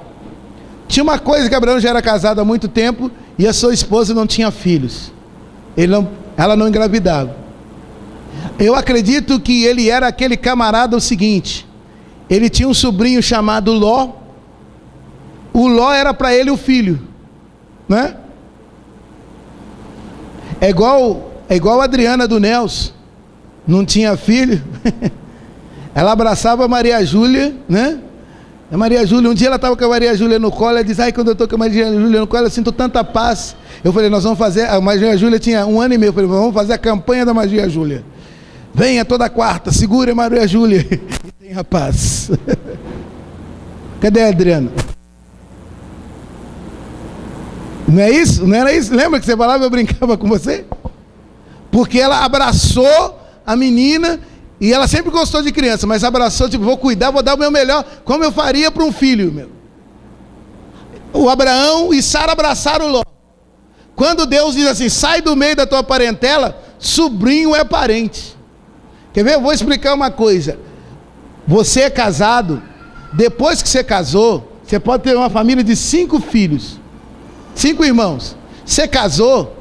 Tinha uma coisa, que Abraão já era casado há muito tempo e a sua esposa não tinha filhos. Ela não engravidava. Eu acredito que ele era aquele camarada o seguinte: ele tinha um sobrinho chamado Ló. O Ló era para ele o filho, né? É igual a Adriana do Nelson, não tinha filho. Ela abraçava a Maria Júlia, né? A Maria Júlia, um dia ela estava com a Maria Júlia no colo, ela diz: ai, quando eu estou com a Maria Júlia no colo, eu sinto tanta paz. Eu falei: nós vamos fazer, a Maria Júlia tinha 1 ano e meio, eu falei: vamos fazer a campanha da Maria Júlia. Venha toda quarta, segure a Maria Júlia e tenha paz. Cadê a Adriana? Não é isso? Não era isso? Lembra que você falava, eu brincava com você? Porque ela abraçou a menina, e ela sempre gostou de criança, mas abraçou, tipo, vou cuidar, vou dar o meu melhor, como eu faria para um filho meu. O Abraão e Sara abraçaram Ló. Quando Deus diz assim: sai do meio da tua parentela, sobrinho é parente. Quer ver? Eu vou explicar uma coisa. Você é casado, depois que você casou, você pode ter uma família de 5 filhos, 5 irmãos. Você casou,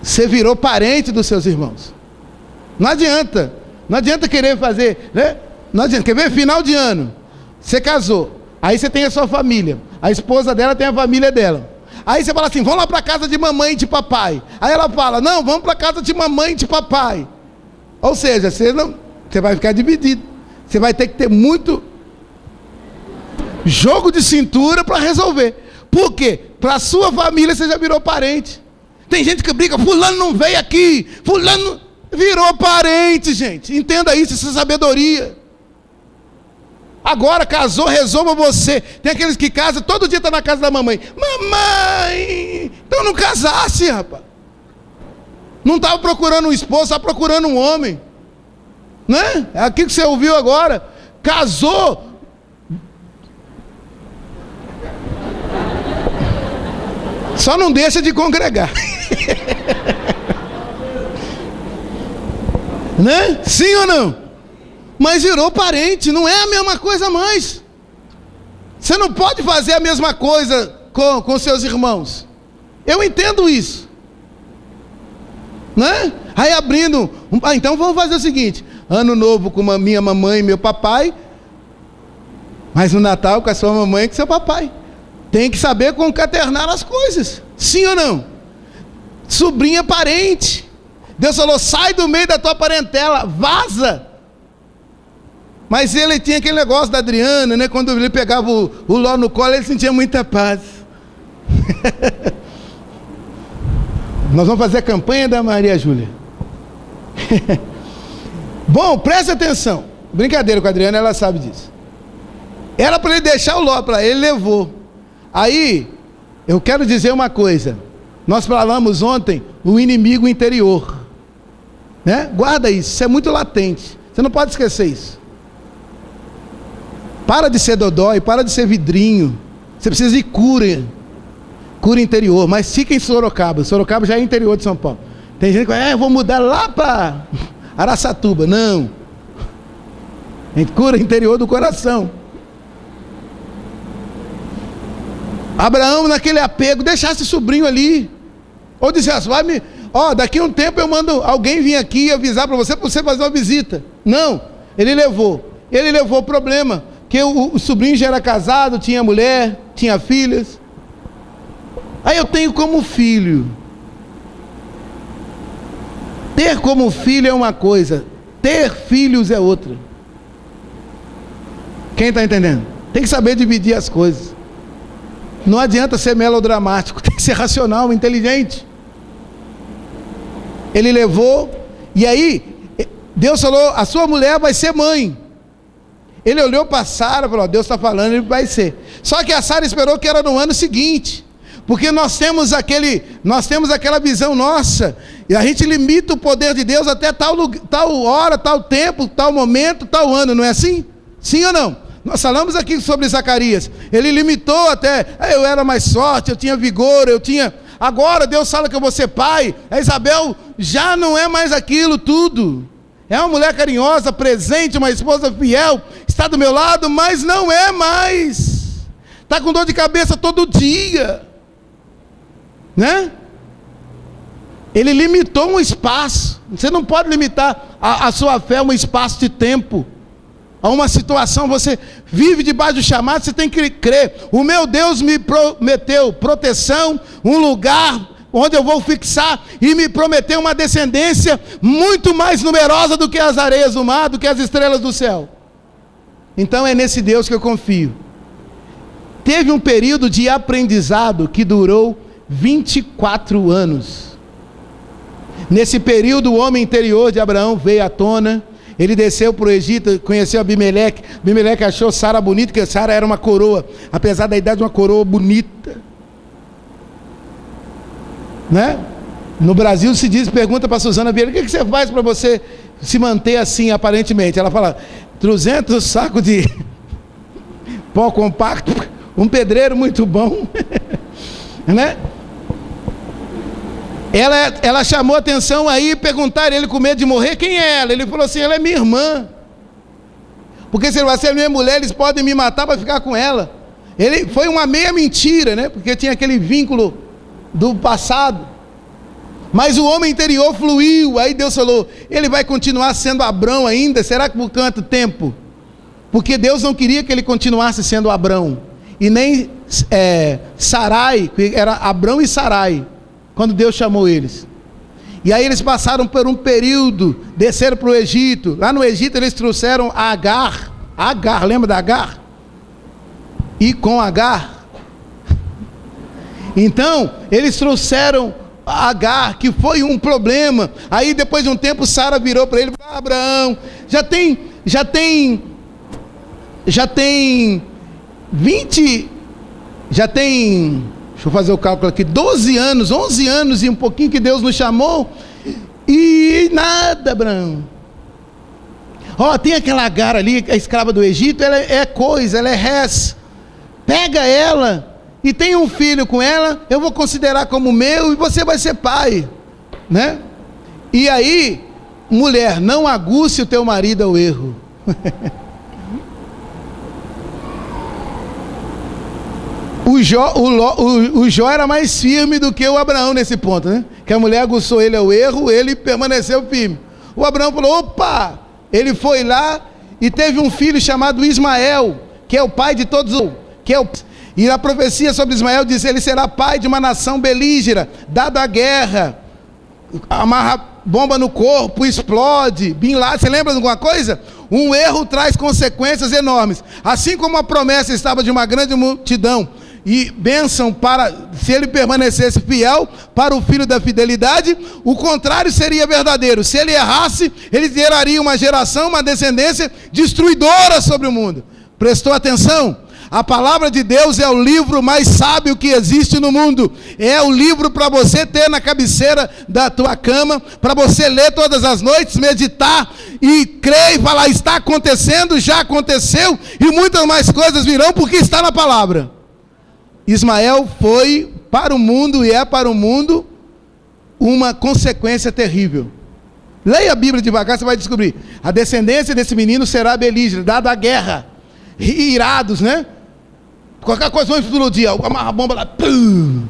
você virou parente dos seus irmãos. Não adianta querer fazer, né? Não adianta. Quer ver? Final de ano, você casou, aí você tem a sua família, a esposa dela tem a família dela. Aí você fala assim: vamos lá para a casa de mamãe e de papai. Aí ela fala: não, vamos para a casa de mamãe e de papai. Ou seja, você vai ficar dividido. Você vai ter que ter muito jogo de cintura para resolver. Por quê? Para a sua família você já virou parente. Tem gente que briga, fulano não veio aqui, fulano virou parente, gente. Entenda isso, essa sabedoria. Agora casou, resolva você. Tem aqueles que casam, todo dia está na casa da mamãe. Mamãe! Então não casasse, rapaz. Não estava procurando um esposo, estava procurando um homem. Né? É aquilo que você ouviu agora. Casou. Só não deixa de congregar. Né? Sim ou não? Mas virou parente, não é a mesma coisa mais. Você não pode fazer a mesma coisa com seus irmãos. Eu entendo isso. Né? Aí abrindo, então vamos fazer o seguinte: ano novo com a minha mamãe e meu papai, mas no Natal com a sua mamãe e com seu papai. Tem que saber concatenar as coisas. Sim ou não? Sobrinha parente. Deus falou, sai do meio da tua parentela, vaza. Mas ele tinha aquele negócio da Adriana, né? Quando ele pegava o Ló no colo, ele sentia muita paz. Nós vamos fazer a campanha da Maria Júlia. Bom, preste atenção. Brincadeira com a Adriana, ela sabe disso. Era para ele deixar o Ló para ele, levou. Aí, eu quero dizer uma coisa. Nós falamos ontem, o inimigo interior. Né? Guarda isso é muito latente. Você não pode esquecer isso. Para de ser dodói, para de ser vidrinho. Você precisa de cura. Cura interior, mas fica em Sorocaba. Sorocaba já é interior de São Paulo. Tem gente que fala, eu vou mudar lá para Araçatuba. Não. Cura interior do coração. Abraão, naquele apego, deixasse o sobrinho ali. Ou dissesse, daqui a um tempo eu mando alguém vir aqui avisar para você fazer uma visita. Não, ele levou o problema, que o sobrinho já era casado, tinha mulher, tinha filhas. Aí eu tenho como filho. Ter como filho é uma coisa, ter filhos é outra. Quem está entendendo? Tem que saber dividir as coisas. Não adianta ser melodramático, tem que ser racional, inteligente. Ele levou, e aí, Deus falou, a sua mulher vai ser mãe. Ele olhou para Sara e falou, Deus está falando, ele vai ser. Só que a Sara esperou que era no ano seguinte, porque nós temos aquela visão nossa, e a gente limita o poder de Deus até tal hora, tal tempo, tal momento, tal ano, não é assim? Sim ou não? Nós falamos aqui sobre Zacarias, ele limitou até, eu era mais forte, eu tinha vigor, agora Deus fala que eu vou ser pai, a Isabel já não é mais aquilo tudo, é uma mulher carinhosa, presente, uma esposa fiel, está do meu lado, mas não é mais, está com dor de cabeça todo dia, né? Ele limitou um espaço, você não pode limitar a sua fé a um espaço de tempo, a uma situação, você vive debaixo do chamado, você tem que crer, o meu Deus me prometeu proteção, um lugar onde eu vou fixar, e me prometeu uma descendência muito mais numerosa do que as areias do mar, do que as estrelas do céu. Então é nesse Deus que eu confio. Teve um período de aprendizado que durou 24 anos. Nesse período o homem interior de Abraão veio à tona. Ele desceu para o Egito, conheceu Abimeleque. Abimeleque achou Sara bonita, porque Sara era uma coroa, apesar da idade, uma coroa bonita, né? No Brasil se diz, pergunta para Suzana Vieira, o que você faz para você se manter assim aparentemente? Ela fala, 300 sacos de pó compacto, um pedreiro muito bom, né? Ela chamou a atenção aí, perguntaram ele com medo de morrer, quem é ela? Ele falou assim, ela é minha irmã. Porque se ele vai ser minha mulher, eles podem me matar para ficar com ela. Ele foi uma meia mentira, né? Porque tinha aquele vínculo do passado. Mas o homem interior fluiu, aí Deus falou, ele vai continuar sendo Abrão ainda? Será que por quanto tempo? Porque Deus não queria que ele continuasse sendo Abrão. E nem Sarai, que era Abrão e Sarai, quando Deus chamou eles. E aí eles passaram por um período, desceram para o Egito. Lá no Egito eles trouxeram Agar, lembra da Agar? E com Agar, Então, eles trouxeram Agar, que foi um problema. Aí depois de um tempo, Sara virou para ele e falou: Abraão, já tem 20, deixa eu fazer o cálculo aqui, 12 anos, 11 anos e um pouquinho que Deus nos chamou, e nada, Abraão. Tem aquela Agar ali, a escrava do Egito, ela é res, pega ela e tem um filho com ela, eu vou considerar como meu e você vai ser pai, né? E aí, mulher, não aguce o teu marido ao erro. O Jó era mais firme do que o Abraão nesse ponto, né? Que a mulher aguçou ele ao erro, ele permaneceu firme. O Abraão falou: opa! Ele foi lá e teve um filho chamado Ismael, que é o pai de todos, e a profecia sobre Ismael diz: ele será pai de uma nação belígera, dado à guerra, amarra bomba no corpo, explode, Bin Laden. Você lembra de alguma coisa? Um erro traz consequências enormes. Assim como a promessa estava de uma grande multidão e bênção para, se ele permanecesse fiel para o filho da fidelidade, o contrário seria verdadeiro. Se ele errasse, ele geraria uma geração, uma descendência destruidora sobre o mundo. Prestou atenção? A palavra de Deus é o livro mais sábio que existe no mundo. É o livro para você ter na cabeceira da tua cama, para você ler todas as noites, meditar e crer e falar: está acontecendo, já aconteceu e muitas mais coisas virão, porque está na palavra. Ismael foi para o mundo e é para o mundo uma consequência terrível. Leia a Bíblia devagar, você vai descobrir. A descendência desse menino será belígera, dada à guerra, irados, né? Qualquer coisa vão explodir, amarra a bomba lá. Pum.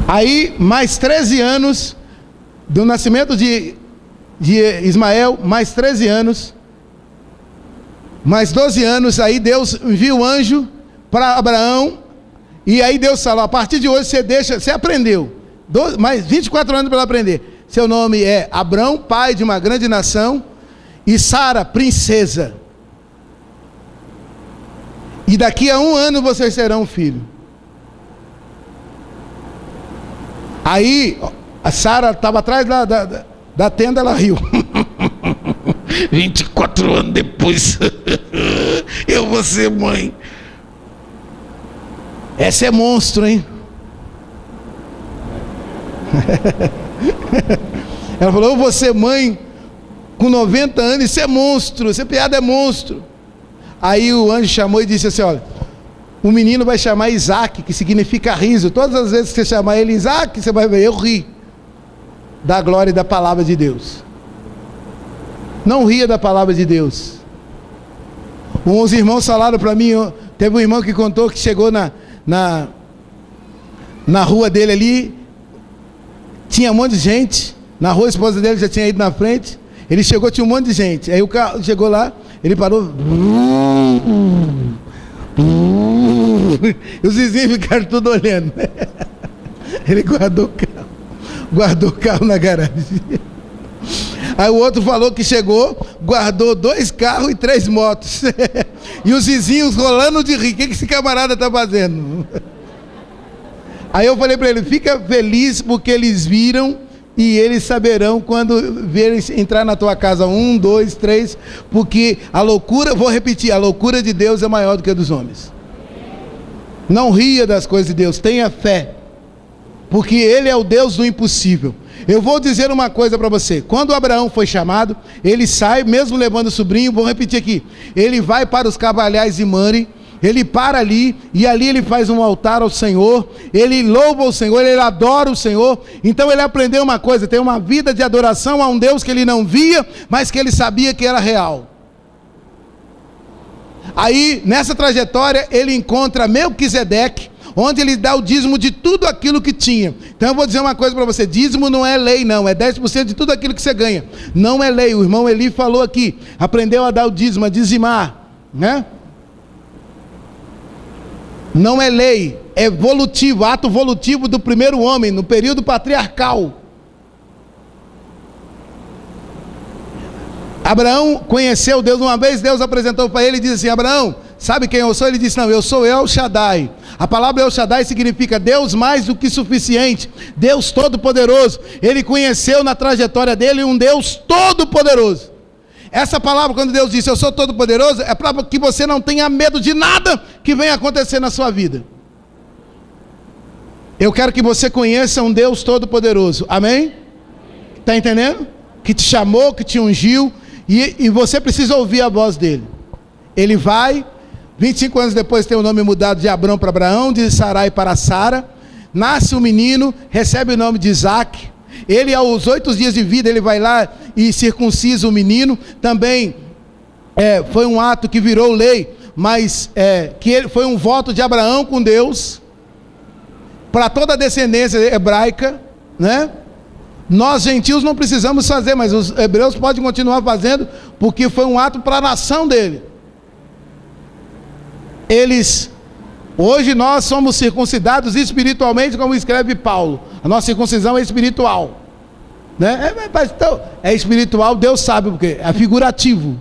Aí, mais 13 anos do nascimento de Ismael, mais 13 anos, mais 12 anos, aí Deus envia o anjo para Abraão, e aí Deus falou: a partir de hoje você aprendeu, mais 24 anos para aprender. Seu nome é Abrão, pai de uma grande nação, e Sara, princesa. E daqui a 1 ano vocês terão um filho. Aí a Sara estava atrás da tenda, ela riu. 24 anos depois, eu vou ser mãe. Essa é monstro, hein? Ela falou: eu vou ser mãe com 90 anos, isso é monstro, essa piada é monstro. Aí o anjo chamou e disse assim: olha, o menino vai chamar Isaac, que significa riso. Todas as vezes que você chamar ele Isaac, você vai ver: eu ri da glória e da palavra de Deus. Não ria da palavra de Deus. Uns irmãos falaram para mim, teve um irmão que contou que chegou na rua dele ali, tinha um monte de gente, na rua a esposa dele já tinha ido na frente, ele chegou, tinha um monte de gente, aí o carro chegou lá, ele parou, e os vizinhos ficaram tudo olhando. Ele guardou o carro na garagem. Aí o outro falou que chegou, guardou 2 carros e 3 motos. E os vizinhos rolando de rir. O que esse camarada está fazendo? Aí eu falei para ele: fica feliz porque eles viram e eles saberão quando verem entrar na tua casa 1, 2, 3, porque a loucura, vou repetir, a loucura de Deus é maior do que a dos homens. Não ria das coisas de Deus, tenha fé, porque Ele é o Deus do impossível. Eu vou dizer uma coisa para você: quando Abraão foi chamado, ele sai, mesmo levando o sobrinho, vou repetir aqui, ele vai para os carvalhais de Mamre, ele para ali, e ali ele faz um altar ao Senhor, ele louva o Senhor, ele adora o Senhor. Então ele aprendeu uma coisa, tem uma vida de adoração a um Deus que ele não via, mas que ele sabia que era real. Aí, nessa trajetória, ele encontra Melquisedeque, onde ele dá o dízimo de tudo aquilo que tinha. Então eu vou dizer uma coisa para você: dízimo não é lei não, é 10% de tudo aquilo que você ganha. Não é lei, o irmão Eli falou aqui, aprendeu a dar o dízimo, a dizimar, né? Não é lei, é volutivo, ato volutivo do primeiro homem, no período patriarcal. Abraão conheceu Deus uma vez, Deus apresentou para ele e disse assim: Abraão, sabe quem eu sou? Ele disse, não, eu sou El Shaddai. A palavra El Shaddai significa Deus mais do que suficiente, Deus todo-poderoso. Ele conheceu na trajetória dele um Deus todo-poderoso. Essa palavra, quando Deus disse, eu sou todo-poderoso, é para que você não tenha medo de nada que venha acontecer na sua vida. Eu quero que você conheça um Deus todo-poderoso, amém? Está entendendo? Que te chamou, que te ungiu, e você precisa ouvir a voz dele. Ele vai, 25 anos depois tem o nome mudado de Abrão para Abraão, de Sarai para Sara, nasce um menino, recebe o nome de Isaac. Ele, aos 8 dias de vida, ele vai lá e circuncisa o menino. Também foi um ato que virou lei, mas foi um voto de Abraão com Deus, para toda a descendência hebraica, né? Nós gentios não precisamos fazer, mas os hebreus podem continuar fazendo, porque foi um ato para a nação dele. Hoje nós somos circuncidados espiritualmente, como escreve Paulo. A nossa circuncisão é espiritual, né? Então, é espiritual, Deus sabe o que é figurativo.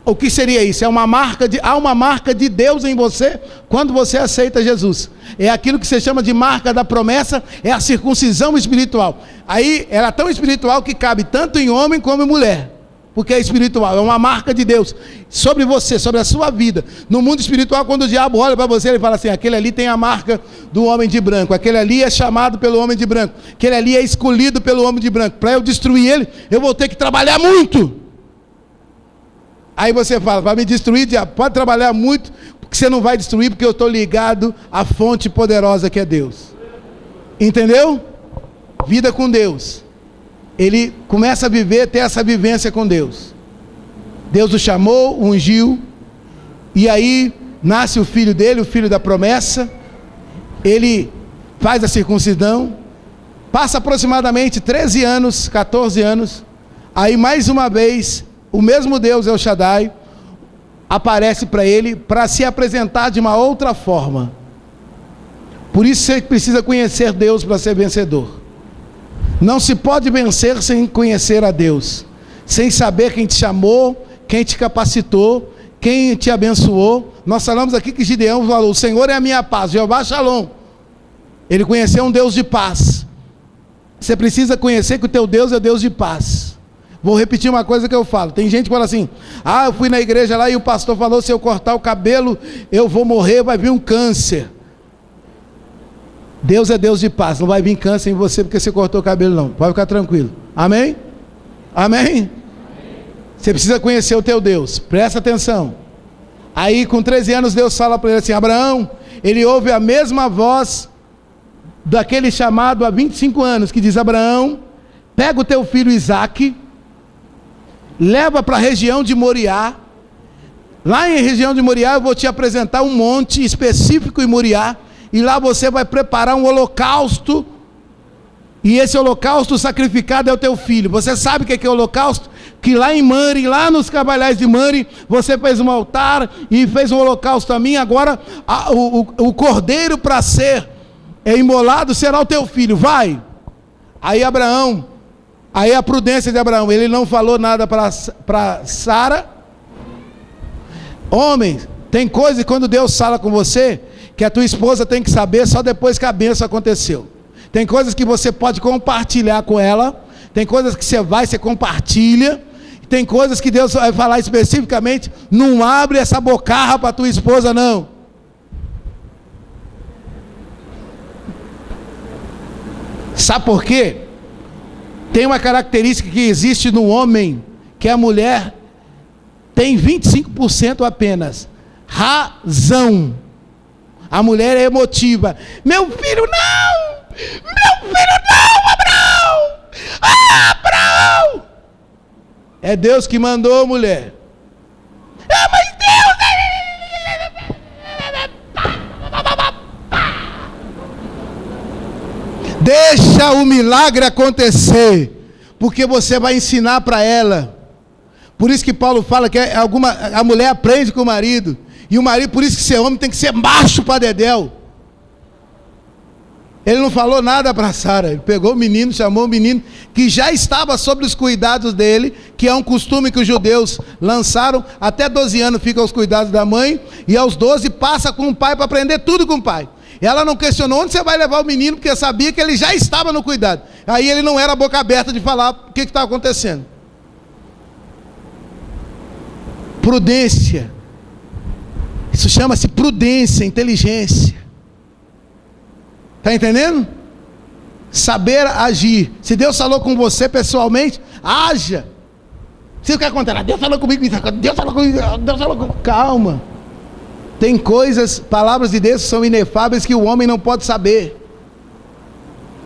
O que seria isso? Há uma marca de Deus em você quando você aceita Jesus. É aquilo que se chama de marca da promessa, é a circuncisão espiritual. Aí ela é tão espiritual que cabe tanto em homem como em mulher, porque é espiritual, é uma marca de Deus sobre você, sobre a sua vida. No mundo espiritual, quando o diabo olha para você, ele fala assim, aquele ali tem a marca do homem de branco, aquele ali é chamado pelo homem de branco, aquele ali é escolhido pelo homem de branco. Para eu destruir ele, eu vou ter que trabalhar muito. Aí você fala, para me destruir, diabo, pode trabalhar muito, porque você não vai destruir, porque eu estou ligado à fonte poderosa que é Deus. Entendeu? Vida com Deus. Ele começa a viver, ter essa vivência com Deus. Deus o chamou, ungiu, e aí nasce o filho dele, o filho da promessa. Ele faz a circuncisão, passa aproximadamente 13 anos, 14 anos, aí mais uma vez, o mesmo Deus, El Shaddai, aparece para ele, para se apresentar de uma outra forma. Por isso você precisa conhecer Deus para ser vencedor. Não se pode vencer sem conhecer a Deus, sem saber quem te chamou, quem te capacitou, quem te abençoou. Nós falamos aqui que Gideão falou, o Senhor é a minha paz, Jeová Shalom. Ele conheceu um Deus de paz. Você precisa conhecer que o teu Deus é Deus de paz. Vou repetir uma coisa que eu falo. Tem gente que fala assim, eu fui na igreja lá e o pastor falou, se eu cortar o cabelo, eu vou morrer, vai vir um câncer. Deus é Deus de paz, não vai vir câncer em você porque você cortou o cabelo não, pode ficar tranquilo, amém? Amém? Você precisa conhecer o teu Deus, presta atenção. Aí com 13 anos Deus fala para ele assim, Abraão, ele ouve a mesma voz daquele chamado há 25 anos, que diz, Abraão, pega o teu filho Isaque, leva para a região de Moriá, lá em região de Moriá eu vou te apresentar um monte específico em Moriá, e lá você vai preparar um holocausto, e esse holocausto sacrificado é o teu filho. Você sabe o que é holocausto? Que lá em Mari, lá nos cabalhais de Mari, você fez um altar e fez um holocausto a mim. Agora o cordeiro para ser imolado será o teu filho, vai. Aí a prudência de Abraão, ele não falou nada para Sara. Homens, tem coisa que quando Deus fala com você, que a tua esposa tem que saber só depois que a bênção aconteceu. Tem coisas que você pode compartilhar com ela, tem coisas que você compartilha, tem coisas que Deus vai falar especificamente, não abre essa bocarra para tua esposa não. Sabe por quê? Tem uma característica que existe no homem, que a mulher tem 25% apenas, razão. A mulher é emotiva. Meu filho não! Meu filho não, Abraão! Abraão! É Deus que mandou, mulher. Mas Deus... Deixa o milagre acontecer, porque você vai ensinar para ela. Por isso que Paulo fala que a mulher aprende com o marido. E o marido, por isso que ser homem tem que ser macho para dedéu. Ele não falou nada para Sara. Ele pegou o menino, chamou o menino, que já estava sob os cuidados dele, que é um costume que os judeus lançaram. Até 12 anos fica aos cuidados da mãe, e aos 12 passa com o pai para aprender tudo com o pai. Ela não questionou onde você vai levar o menino, porque sabia que ele já estava no cuidado. Aí ele não era boca aberta de falar o que estava acontecendo. Prudência. Isso chama-se prudência, inteligência. Está entendendo? Saber agir. Se Deus falou com você pessoalmente, haja. Se quer acontecer, Deus falou comigo, Deus falou comigo, Deus falou comigo. Calma. Tem coisas, palavras de Deus são inefáveis que o homem não pode saber.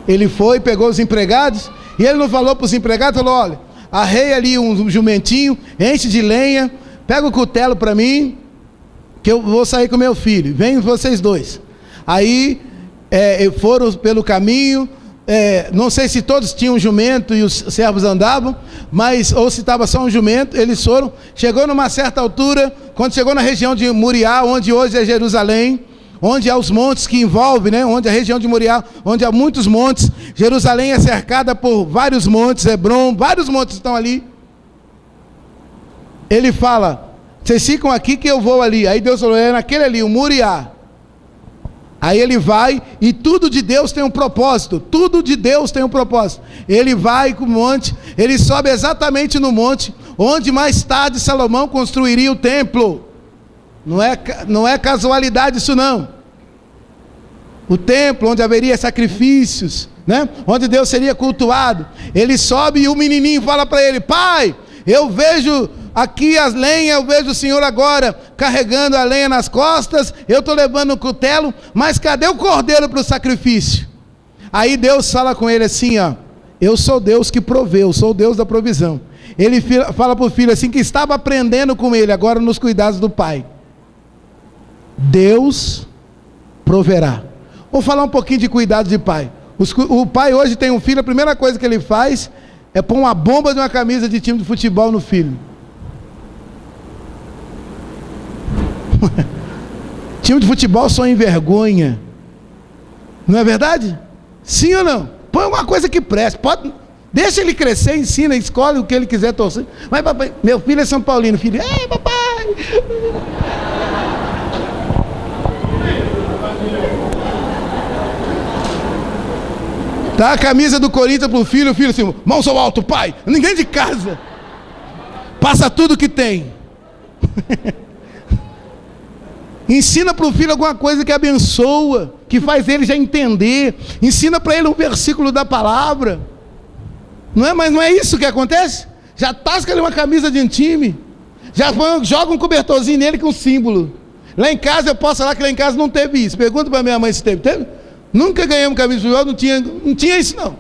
Ele foi, pegou os empregados, e ele não falou para os empregados, falou: olha, arreia ali um jumentinho, enche de lenha, pega o cutelo para mim, que eu vou sair com meu filho, vem vocês dois. Aí foram pelo caminho, não sei se todos tinham jumento e os servos andavam, mas ou se estava só um jumento. Eles foram, chegou numa certa altura, quando chegou na região de Moriá, onde hoje é Jerusalém, onde há os montes que envolvem, né? Onde a região de Moriá, onde há muitos montes. Jerusalém é cercada por vários montes, Hebron, vários montes estão ali. Ele fala: vocês ficam aqui que eu vou ali. Aí Deus falou: é naquele ali, o Moriá. Aí ele vai, e tudo de Deus tem um propósito, tudo de Deus tem um propósito. Ele vai com o monte, ele sobe exatamente no monte, onde mais tarde Salomão construiria o templo. Não é casualidade isso não. O templo onde haveria sacrifícios, né? Onde Deus seria cultuado. Ele sobe e o menininho fala para ele: pai, eu vejo aqui as lenhas, eu vejo o senhor agora carregando a lenha nas costas, eu estou levando o cutelo, mas cadê o cordeiro para o sacrifício? Aí Deus fala com ele assim, ó: eu sou Deus que proveu, sou o Deus da provisão. Ele fala para o filho assim, que estava aprendendo com ele, agora nos cuidados do pai: Deus proverá. Vou falar um pouquinho de cuidado de pai. O pai hoje tem um filho, a primeira coisa que ele faz é pôr uma bomba de uma camisa de time de futebol no filho. Time de futebol só envergonha. Não é verdade? Sim ou não? Põe alguma coisa que preste. Deixa ele crescer, ensina, escolhe o que ele quiser torcer. Mas papai, meu filho é São Paulino. Filho, ei papai. Dá a camisa do Corinthians para o filho assim: mãos ao alto, pai. Ninguém de casa. Passa tudo que tem. Ensina para o filho alguma coisa que abençoa, que faz ele já entender. Ensina para ele um versículo da palavra. Não é? Mas não é isso que acontece? Já tasca ele uma camisa de um time, já joga um cobertorzinho nele com símbolo. Lá em casa, eu posso falar que lá em casa não teve isso. Pergunta para minha mãe se teve. Teve? Nunca ganhamos camisa de futebol, não tinha isso não.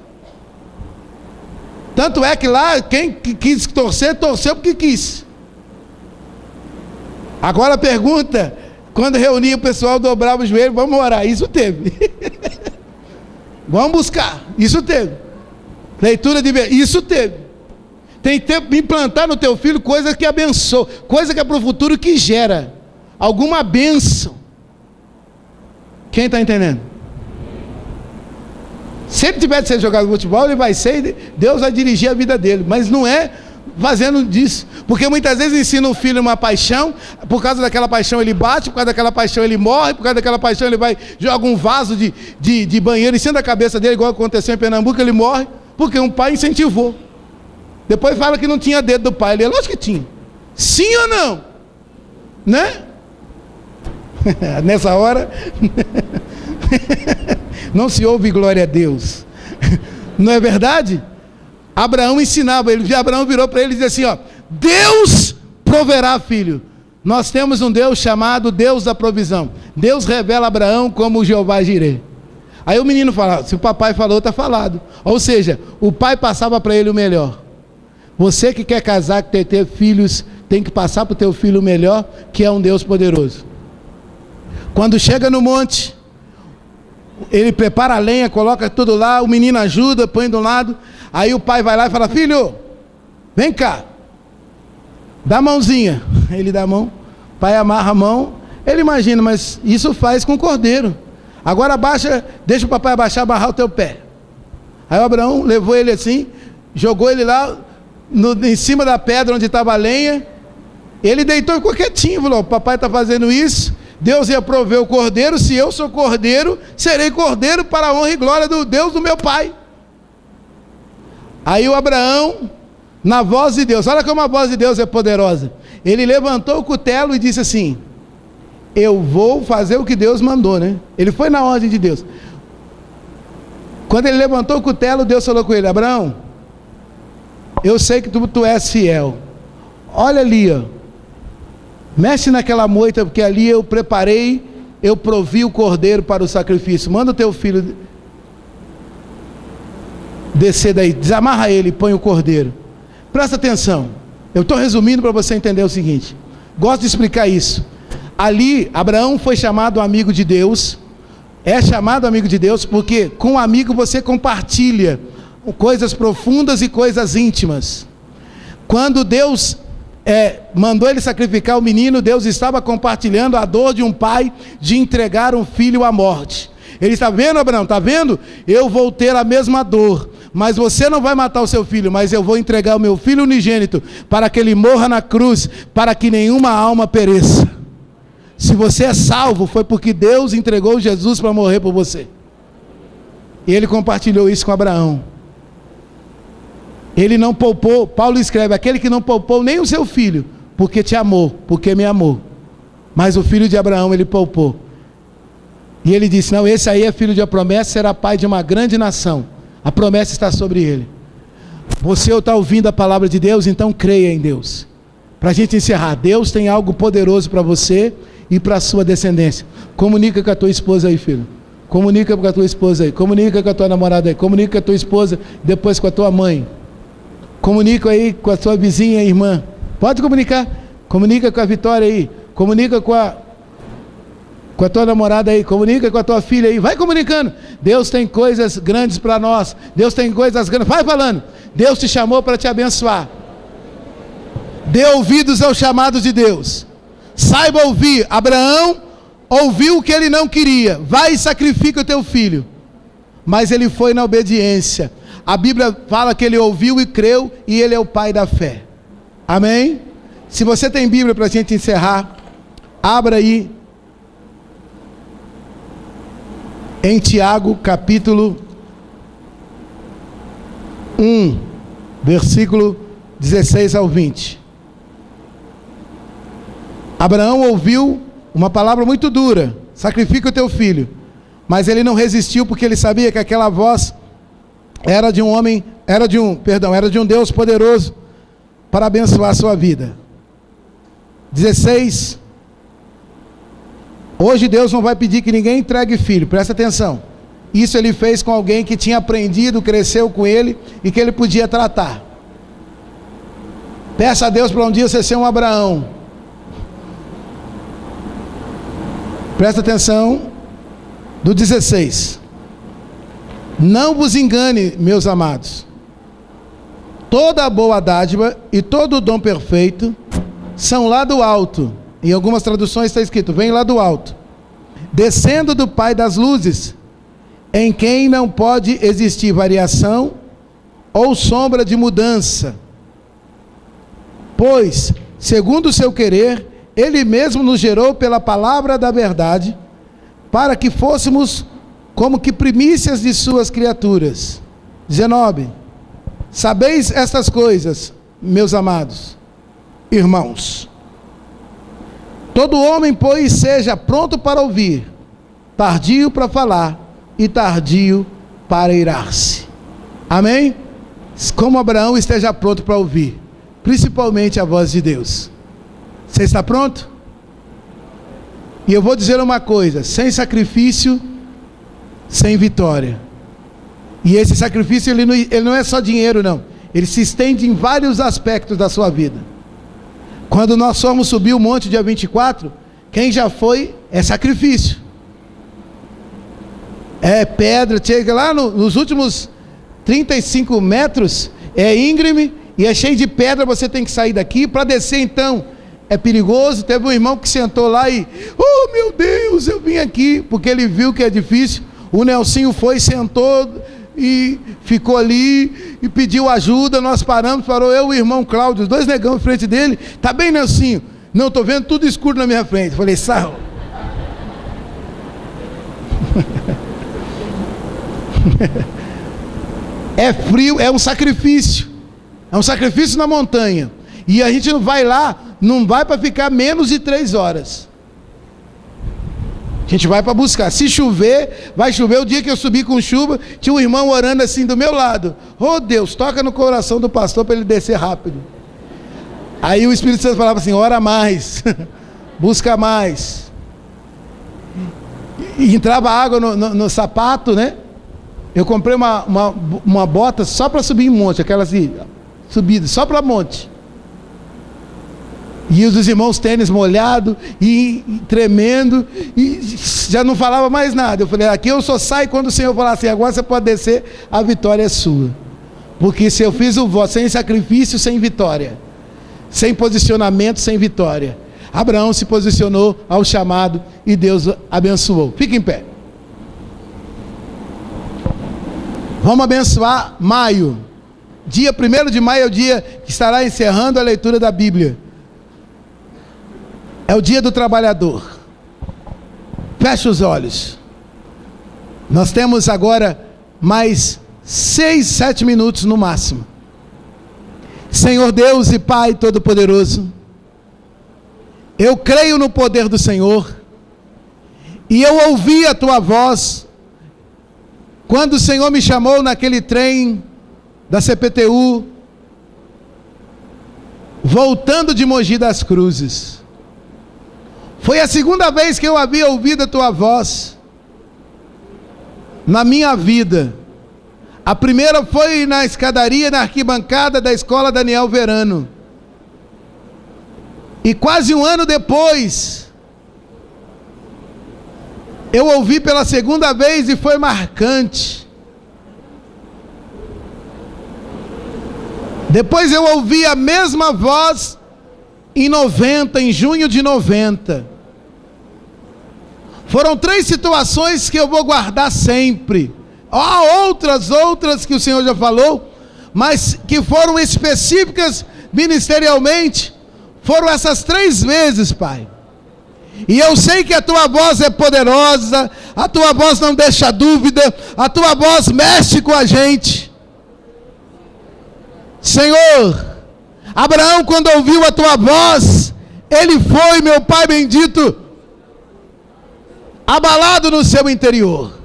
Tanto é que lá, quem quis torcer, torceu porque quis. Agora pergunta, quando reunia o pessoal, dobrava o joelho: vamos orar. Isso teve. Vamos buscar. Isso teve. Leitura de... Isso teve. Tem tempo de implantar no teu filho coisas que abençoam, coisa que é para o futuro, que gera alguma bênção. Quem está entendendo? Se ele tiver de ser jogado futebol, ele vai ser, Deus vai dirigir a vida dele, mas não é fazendo disso, porque muitas vezes ensina o filho uma paixão, por causa daquela paixão ele bate, por causa daquela paixão ele morre, por causa daquela paixão ele vai, joga um vaso de banheiro em cima da cabeça dele, igual aconteceu em Pernambuco, ele morre, porque um pai incentivou. Depois fala que não tinha dedo do pai, ele, lógico que tinha. Sim ou não? Né? Nessa hora não se ouve glória a Deus. Não é verdade? Abraão ensinava, Abraão virou para ele e disse assim, ó: Deus proverá, filho. Nós temos um Deus chamado Deus da provisão. Deus revela a Abraão como Jeová Jireh. Aí o menino fala: se o papai falou, está falado. Ou seja, o pai passava para ele o melhor. Você que quer casar, que quer ter filhos, tem que passar para o teu filho o melhor, que é um Deus poderoso. Quando chega no monte, ele prepara a lenha, coloca tudo lá, o menino ajuda, põe do lado. Aí o pai vai lá e fala: filho, vem cá, dá a mãozinha. Ele dá a mão, o pai amarra a mão. Ele imagina, mas isso faz com o cordeiro. Agora abaixa, deixa o papai abaixar, amarrar o teu pé. Aí o Abraão levou ele assim, jogou ele lá em cima da pedra onde estava a lenha. Ele deitou e ficou quietinho, falou: o papai está fazendo isso, Deus ia prover o cordeiro, se eu sou cordeiro, serei cordeiro para a honra e glória do Deus do meu pai. Aí o Abraão, na voz de Deus, olha como a voz de Deus é poderosa, ele levantou o cutelo e disse assim: eu vou fazer o que Deus mandou, né? Ele foi na ordem de Deus. Quando ele levantou o cutelo, Deus falou com ele: Abraão, eu sei que tu és fiel, olha ali, ó, mexe naquela moita, porque ali eu preparei, eu provi o cordeiro para o sacrifício, manda o teu filho descer daí, desamarra ele e põe o cordeiro. Presta atenção, eu estou resumindo para você entender o seguinte, gosto de explicar isso. Ali, Abraão foi chamado amigo de Deus, é chamado amigo de Deus, porque com um amigo você compartilha coisas profundas e coisas íntimas. Quando Deus mandou ele sacrificar o menino, Deus estava compartilhando a dor de um pai de entregar um filho à morte. Ele está vendo, Abraão, está vendo? Eu vou ter a mesma dor, mas você não vai matar o seu filho, mas eu vou entregar o meu filho unigênito, para que ele morra na cruz, para que nenhuma alma pereça. Se você é salvo, foi porque Deus entregou Jesus para morrer por você. E ele compartilhou isso com Abraão. Ele não poupou, Paulo escreve, aquele que não poupou nem o seu filho, porque te amou, porque me amou. Mas o filho de Abraão ele poupou. E ele disse: não, esse aí é filho de uma promessa, será pai de uma grande nação. A promessa está sobre ele. Você está ouvindo a palavra de Deus, então creia em Deus. Para a gente encerrar, Deus tem algo poderoso para você e para a sua descendência. Comunica com a tua esposa aí, filho. Comunica com a tua esposa aí. Comunica com a tua namorada aí. Comunica com a tua esposa, depois com a tua mãe. Comunica aí com a tua vizinha e irmã. Pode comunicar. Comunica com a Vitória aí. Comunica com a tua namorada aí. Comunica com a tua filha aí. Vai comunicando. Deus tem coisas grandes para nós. Deus tem coisas grandes. Vai falando. Deus te chamou para te abençoar. Dê ouvidos ao chamado de Deus. Saiba ouvir. Abraão ouviu o que ele não queria. Vai e sacrifica o teu filho. Mas ele foi na obediência. A Bíblia fala que ele ouviu e creu, e ele é o pai da fé. Amém? Se você tem Bíblia para a gente encerrar, abra aí em Tiago capítulo 1, versículo 16 ao 20. Abraão ouviu uma palavra muito dura: sacrifica o teu filho. Mas ele não resistiu, porque ele sabia que aquela voz era de um Deus poderoso para abençoar a sua vida. 16. Hoje Deus não vai pedir que ninguém entregue filho, presta atenção. Isso ele fez com alguém que tinha aprendido, cresceu com ele e que ele podia tratar. Peça a Deus para um dia você ser um Abraão. Presta atenção do 16. Não vos engane, meus amados. Toda a boa dádiva e todo o dom perfeito são lá do alto. Em algumas traduções está escrito: vem lá do alto, descendo do Pai das luzes, em quem não pode existir variação ou sombra de mudança. Pois, segundo o seu querer, Ele mesmo nos gerou pela palavra da verdade, para que fôssemos como que primícias de suas criaturas. 19. Sabeis estas coisas, meus amados irmãos. Todo homem, pois, seja pronto para ouvir, tardio para falar e tardio para irar-se. Amém? Como Abraão, esteja pronto para ouvir, principalmente a voz de Deus. Você está pronto? E eu vou dizer uma coisa: sem sacrifício, sem vitória. E esse sacrifício ele não é só dinheiro, não. Ele se estende em vários aspectos da sua vida. Quando nós fomos subir o monte dia 24, quem já foi é sacrifício. É pedra, chega lá nos últimos 35 metros, é íngreme e é cheio de pedra, você tem que sair daqui. Para descer então, é perigoso. Teve um irmão que sentou lá e, oh meu Deus, eu vim aqui, porque ele viu que é difícil. O Nelsinho foi, sentou e ficou ali e pediu ajuda. Nós parou eu e o irmão Cláudio, os dois negão em frente dele. Tá bem, Nelsinho? Não, estou vendo tudo escuro na minha frente. Falei, sarro. É frio, é um sacrifício. É um sacrifício na montanha. E a gente não vai lá, não vai para ficar menos de 3 horas. A gente vai para buscar. Se chover, vai chover. O dia que eu subi com chuva, tinha um irmão orando assim do meu lado. Oh Deus, toca no coração do pastor para ele descer rápido. Aí o Espírito Santo falava assim, ora mais, busca mais. E entrava água no sapato, né? Eu comprei uma bota só para subir em monte, aquela assim, subida, só para monte. E os irmãos tênis molhado e tremendo, e já não falava mais nada. Eu falei, aqui eu só saio quando o Senhor falar assim, agora você pode descer, a vitória é sua. Porque se eu fiz o voto sem sacrifício, sem vitória, sem posicionamento, sem vitória. Abraão se posicionou ao chamado e Deus abençoou. Fique em pé. Vamos abençoar maio. Dia 1º de maio é o dia que estará encerrando a leitura da Bíblia. É o dia do trabalhador. Feche os olhos. Nós temos agora mais 6, 7 minutos no máximo. Senhor Deus e Pai Todo-Poderoso, eu creio no poder do Senhor, e eu ouvi a Tua voz, quando o Senhor me chamou naquele trem da CPTU, voltando de Mogi das Cruzes. Foi a segunda vez que eu havia ouvido a Tua voz, na minha vida. A primeira foi na escadaria, na arquibancada da escola Daniel Verano. E quase um ano depois, eu ouvi pela segunda vez e foi marcante. Depois eu ouvi a mesma voz em junho de 90. Foram 3 situações que eu vou guardar sempre. Há outras que o Senhor já falou, mas que foram específicas ministerialmente. Foram essas 3 vezes, Pai. E eu sei que a Tua voz é poderosa, a Tua voz não deixa dúvida, a Tua voz mexe com a gente. Senhor, Abraão, quando ouviu a Tua voz, ele foi, meu Pai bendito, abalado no seu interior.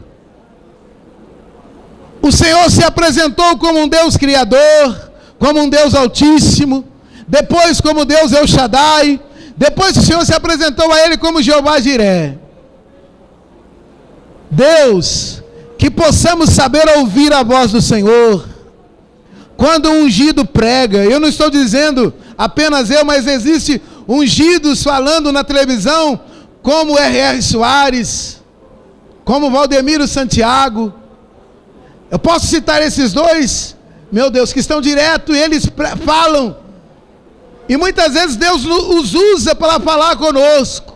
O Senhor se apresentou como um Deus criador, como um Deus altíssimo, depois como Deus El Shaddai, depois o Senhor se apresentou a ele como Jeová Jiré. Deus, que possamos saber ouvir a voz do Senhor, quando um ungido prega. Eu não estou dizendo apenas eu, mas existe ungidos falando na televisão, como R.R. Soares, como Valdemiro Santiago. Eu posso citar esses 2, meu Deus, que estão direto e eles falam. E muitas vezes Deus os usa para falar conosco.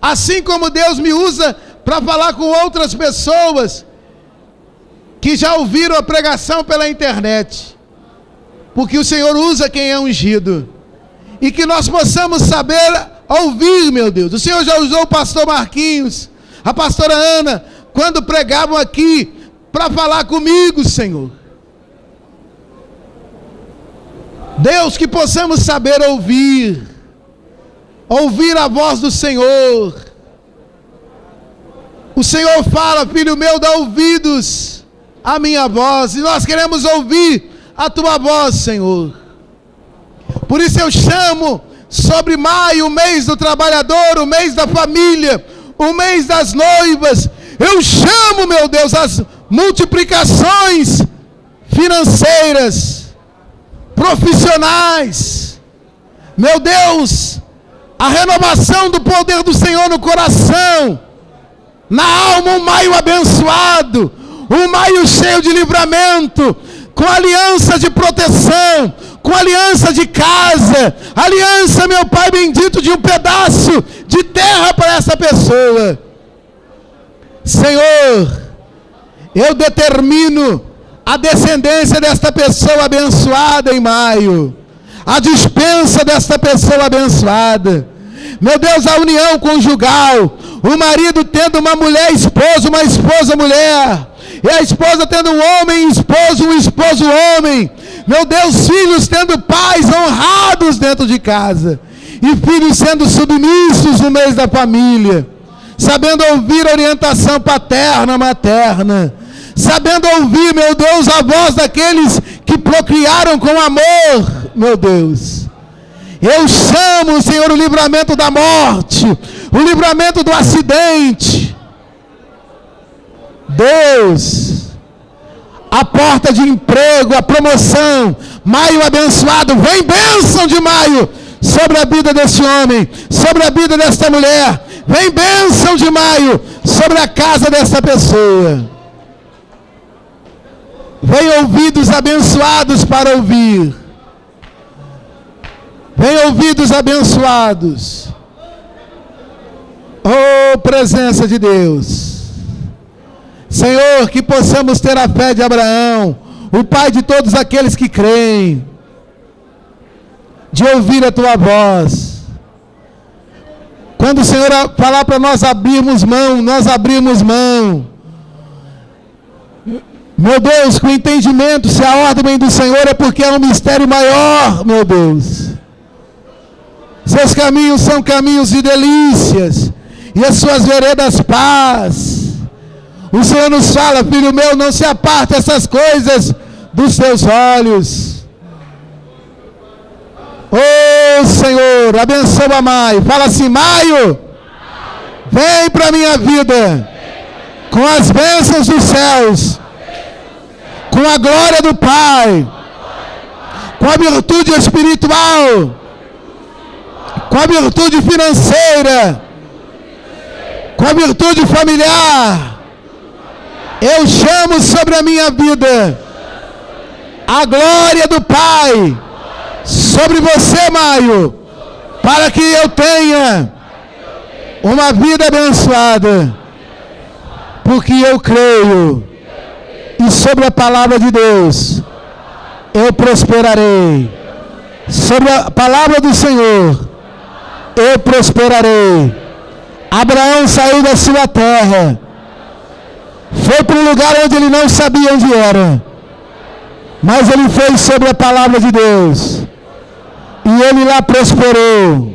Assim como Deus me usa para falar com outras pessoas que já ouviram a pregação pela internet. Porque o Senhor usa quem é ungido. E que nós possamos saber ouvir, meu Deus. O Senhor já usou o pastor Marquinhos, a pastora Ana, quando pregavam aqui, para falar comigo, Senhor. Deus, que possamos saber ouvir a voz do Senhor. O Senhor fala, filho meu, dá ouvidos à minha voz, e nós queremos ouvir a Tua voz, Senhor. Por isso eu chamo sobre maio, o mês do trabalhador, o mês da família, o mês das noivas. Eu chamo, meu Deus, as multiplicações financeiras, profissionais, meu Deus, a renovação do poder do Senhor no coração, na alma, um maio abençoado, um maio cheio de livramento, com aliança de proteção, com aliança de casa, aliança, meu Pai bendito, de um pedaço de terra para essa pessoa. Senhor, eu determino a descendência desta pessoa abençoada em maio, a dispensa desta pessoa abençoada. Meu Deus, a união conjugal, o marido tendo uma mulher esposa, uma esposa mulher, e a esposa tendo um homem esposo, um esposo homem. Meu Deus, filhos tendo pais honrados dentro de casa, e filhos sendo submissos no meio da família, sabendo ouvir a orientação paterna, materna, sabendo ouvir, meu Deus, a voz daqueles que procriaram com amor, meu Deus. Eu chamo, Senhor, o livramento da morte, o livramento do acidente. Deus, a porta de emprego, a promoção, maio abençoado, vem bênção de maio sobre a vida desse homem, sobre a vida desta mulher, vem bênção de maio sobre a casa dessa pessoa. Vem ouvidos abençoados para ouvir. Vem ouvidos abençoados. Oh, presença de Deus. Senhor, que possamos ter a fé de Abraão, o pai de todos aqueles que creem, de ouvir a tua voz. Quando o Senhor falar para nós abrirmos mão, nós abrimos mão. Meu Deus, com entendimento, se a ordem vem do Senhor é porque é um mistério maior, meu Deus. Seus caminhos são caminhos de delícias, e as suas veredas paz. O Senhor nos fala, filho meu, não se aparte essas coisas dos teus olhos. Oh Senhor, abençoa maio. Fala assim, maio, vem para a minha vida, com as bênçãos dos céus, com a glória do Pai, com a virtude espiritual, com a virtude financeira, com a virtude familiar. Eu chamo sobre a minha vida a glória do Pai sobre você, maio, para que eu tenha uma vida abençoada, porque eu creio. E sobre a palavra de Deus, eu prosperarei. Sobre a palavra do Senhor, eu prosperarei. Abraão saiu da sua terra, foi para um lugar onde ele não sabia onde era, mas ele foi sobre a palavra de Deus, e ele lá prosperou.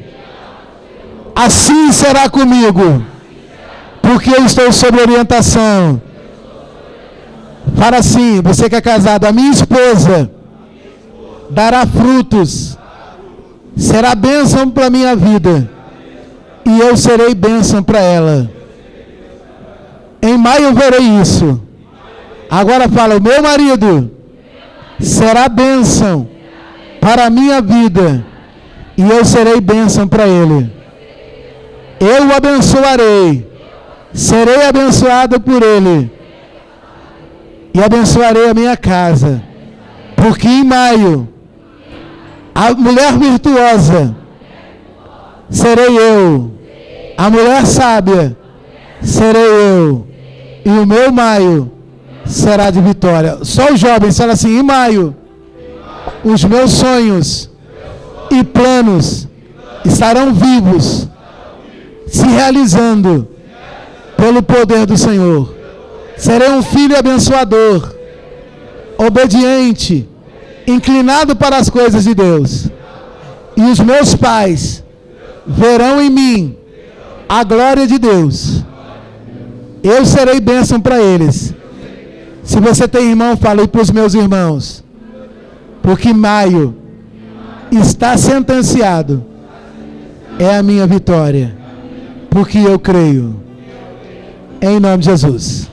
Assim será comigo, porque eu estou sob orientação. Fala assim, você que é casado, a minha esposa dará frutos, será bênção para a minha vida, e eu serei bênção para ela. Em maio eu verei isso. Agora fala, o meu marido será bênção para a minha vida, e eu serei bênção para ele. Eu o abençoarei, serei abençoado por ele, e abençoarei a minha casa, porque em maio, a mulher virtuosa serei eu, a mulher sábia serei eu, e o meu maio será de vitória. Só os jovens falam assim, em maio, os meus sonhos e planos estarão vivos, se realizando pelo poder do Senhor. Serei um filho abençoador, obediente, inclinado para as coisas de Deus. E os meus pais verão em mim a glória de Deus. Eu serei bênção para eles. Se você tem irmão, fala aí para os meus irmãos. Porque maio está sentenciado. É a minha vitória. Porque eu creio. Em nome de Jesus.